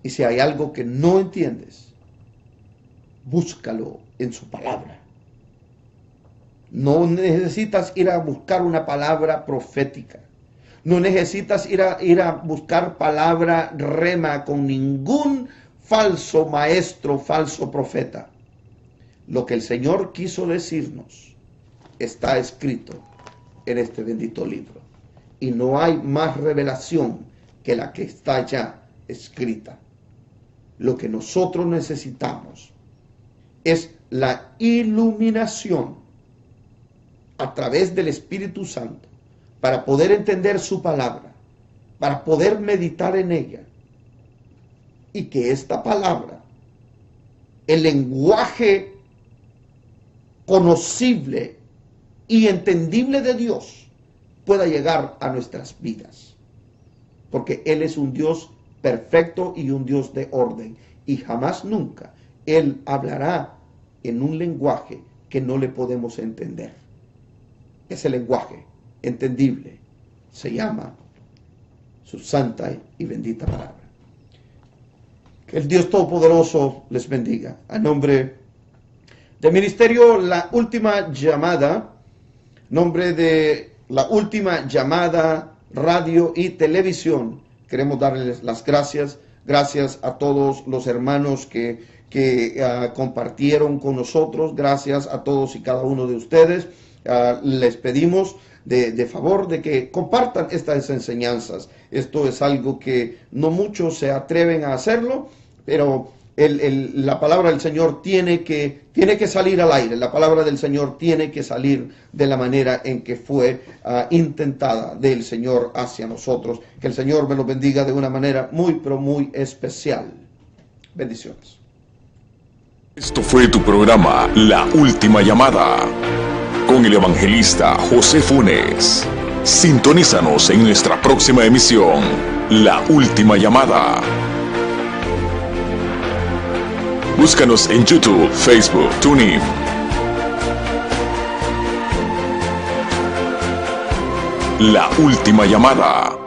Y si hay algo que no entiendes, búscalo en su palabra. No necesitas ir a buscar una palabra profética. No necesitas ir a buscar palabra rema con ningún falso maestro, falso profeta. Lo que el Señor quiso decirnos está escrito en este bendito libro. Y no hay más revelación que la que está ya escrita. Lo que nosotros necesitamos es la iluminación a través del Espíritu Santo para poder entender su palabra, para poder meditar en ella, y que esta palabra, el lenguaje conocible y entendible de Dios, pueda llegar a nuestras vidas, porque Él es un Dios perfecto y un Dios de orden, y jamás nunca Él hablará en un lenguaje que no le podemos entender. Ese lenguaje entendible se llama su santa y bendita palabra. Que el Dios Todopoderoso les bendiga. A nombre del Ministerio La Última Llamada, nombre de La Última Llamada Radio y Televisión, queremos darles las gracias. Gracias a todos los hermanos que compartieron con nosotros. Gracias a todos y cada uno de ustedes. Les pedimos de favor de que compartan estas enseñanzas. Esto es algo que no muchos se atreven a hacerlo, pero la palabra del Señor tiene que salir al aire. La palabra del Señor tiene que salir de la manera en que fue intentada del Señor hacia nosotros. Que el Señor me lo bendiga de una manera muy, pero muy especial. Bendiciones. Esto fue tu programa La Última Llamada con el evangelista José Funes. Sintonízanos en nuestra próxima emisión, La Última Llamada. Búscanos en YouTube, Facebook, TuneIn. La última llamada.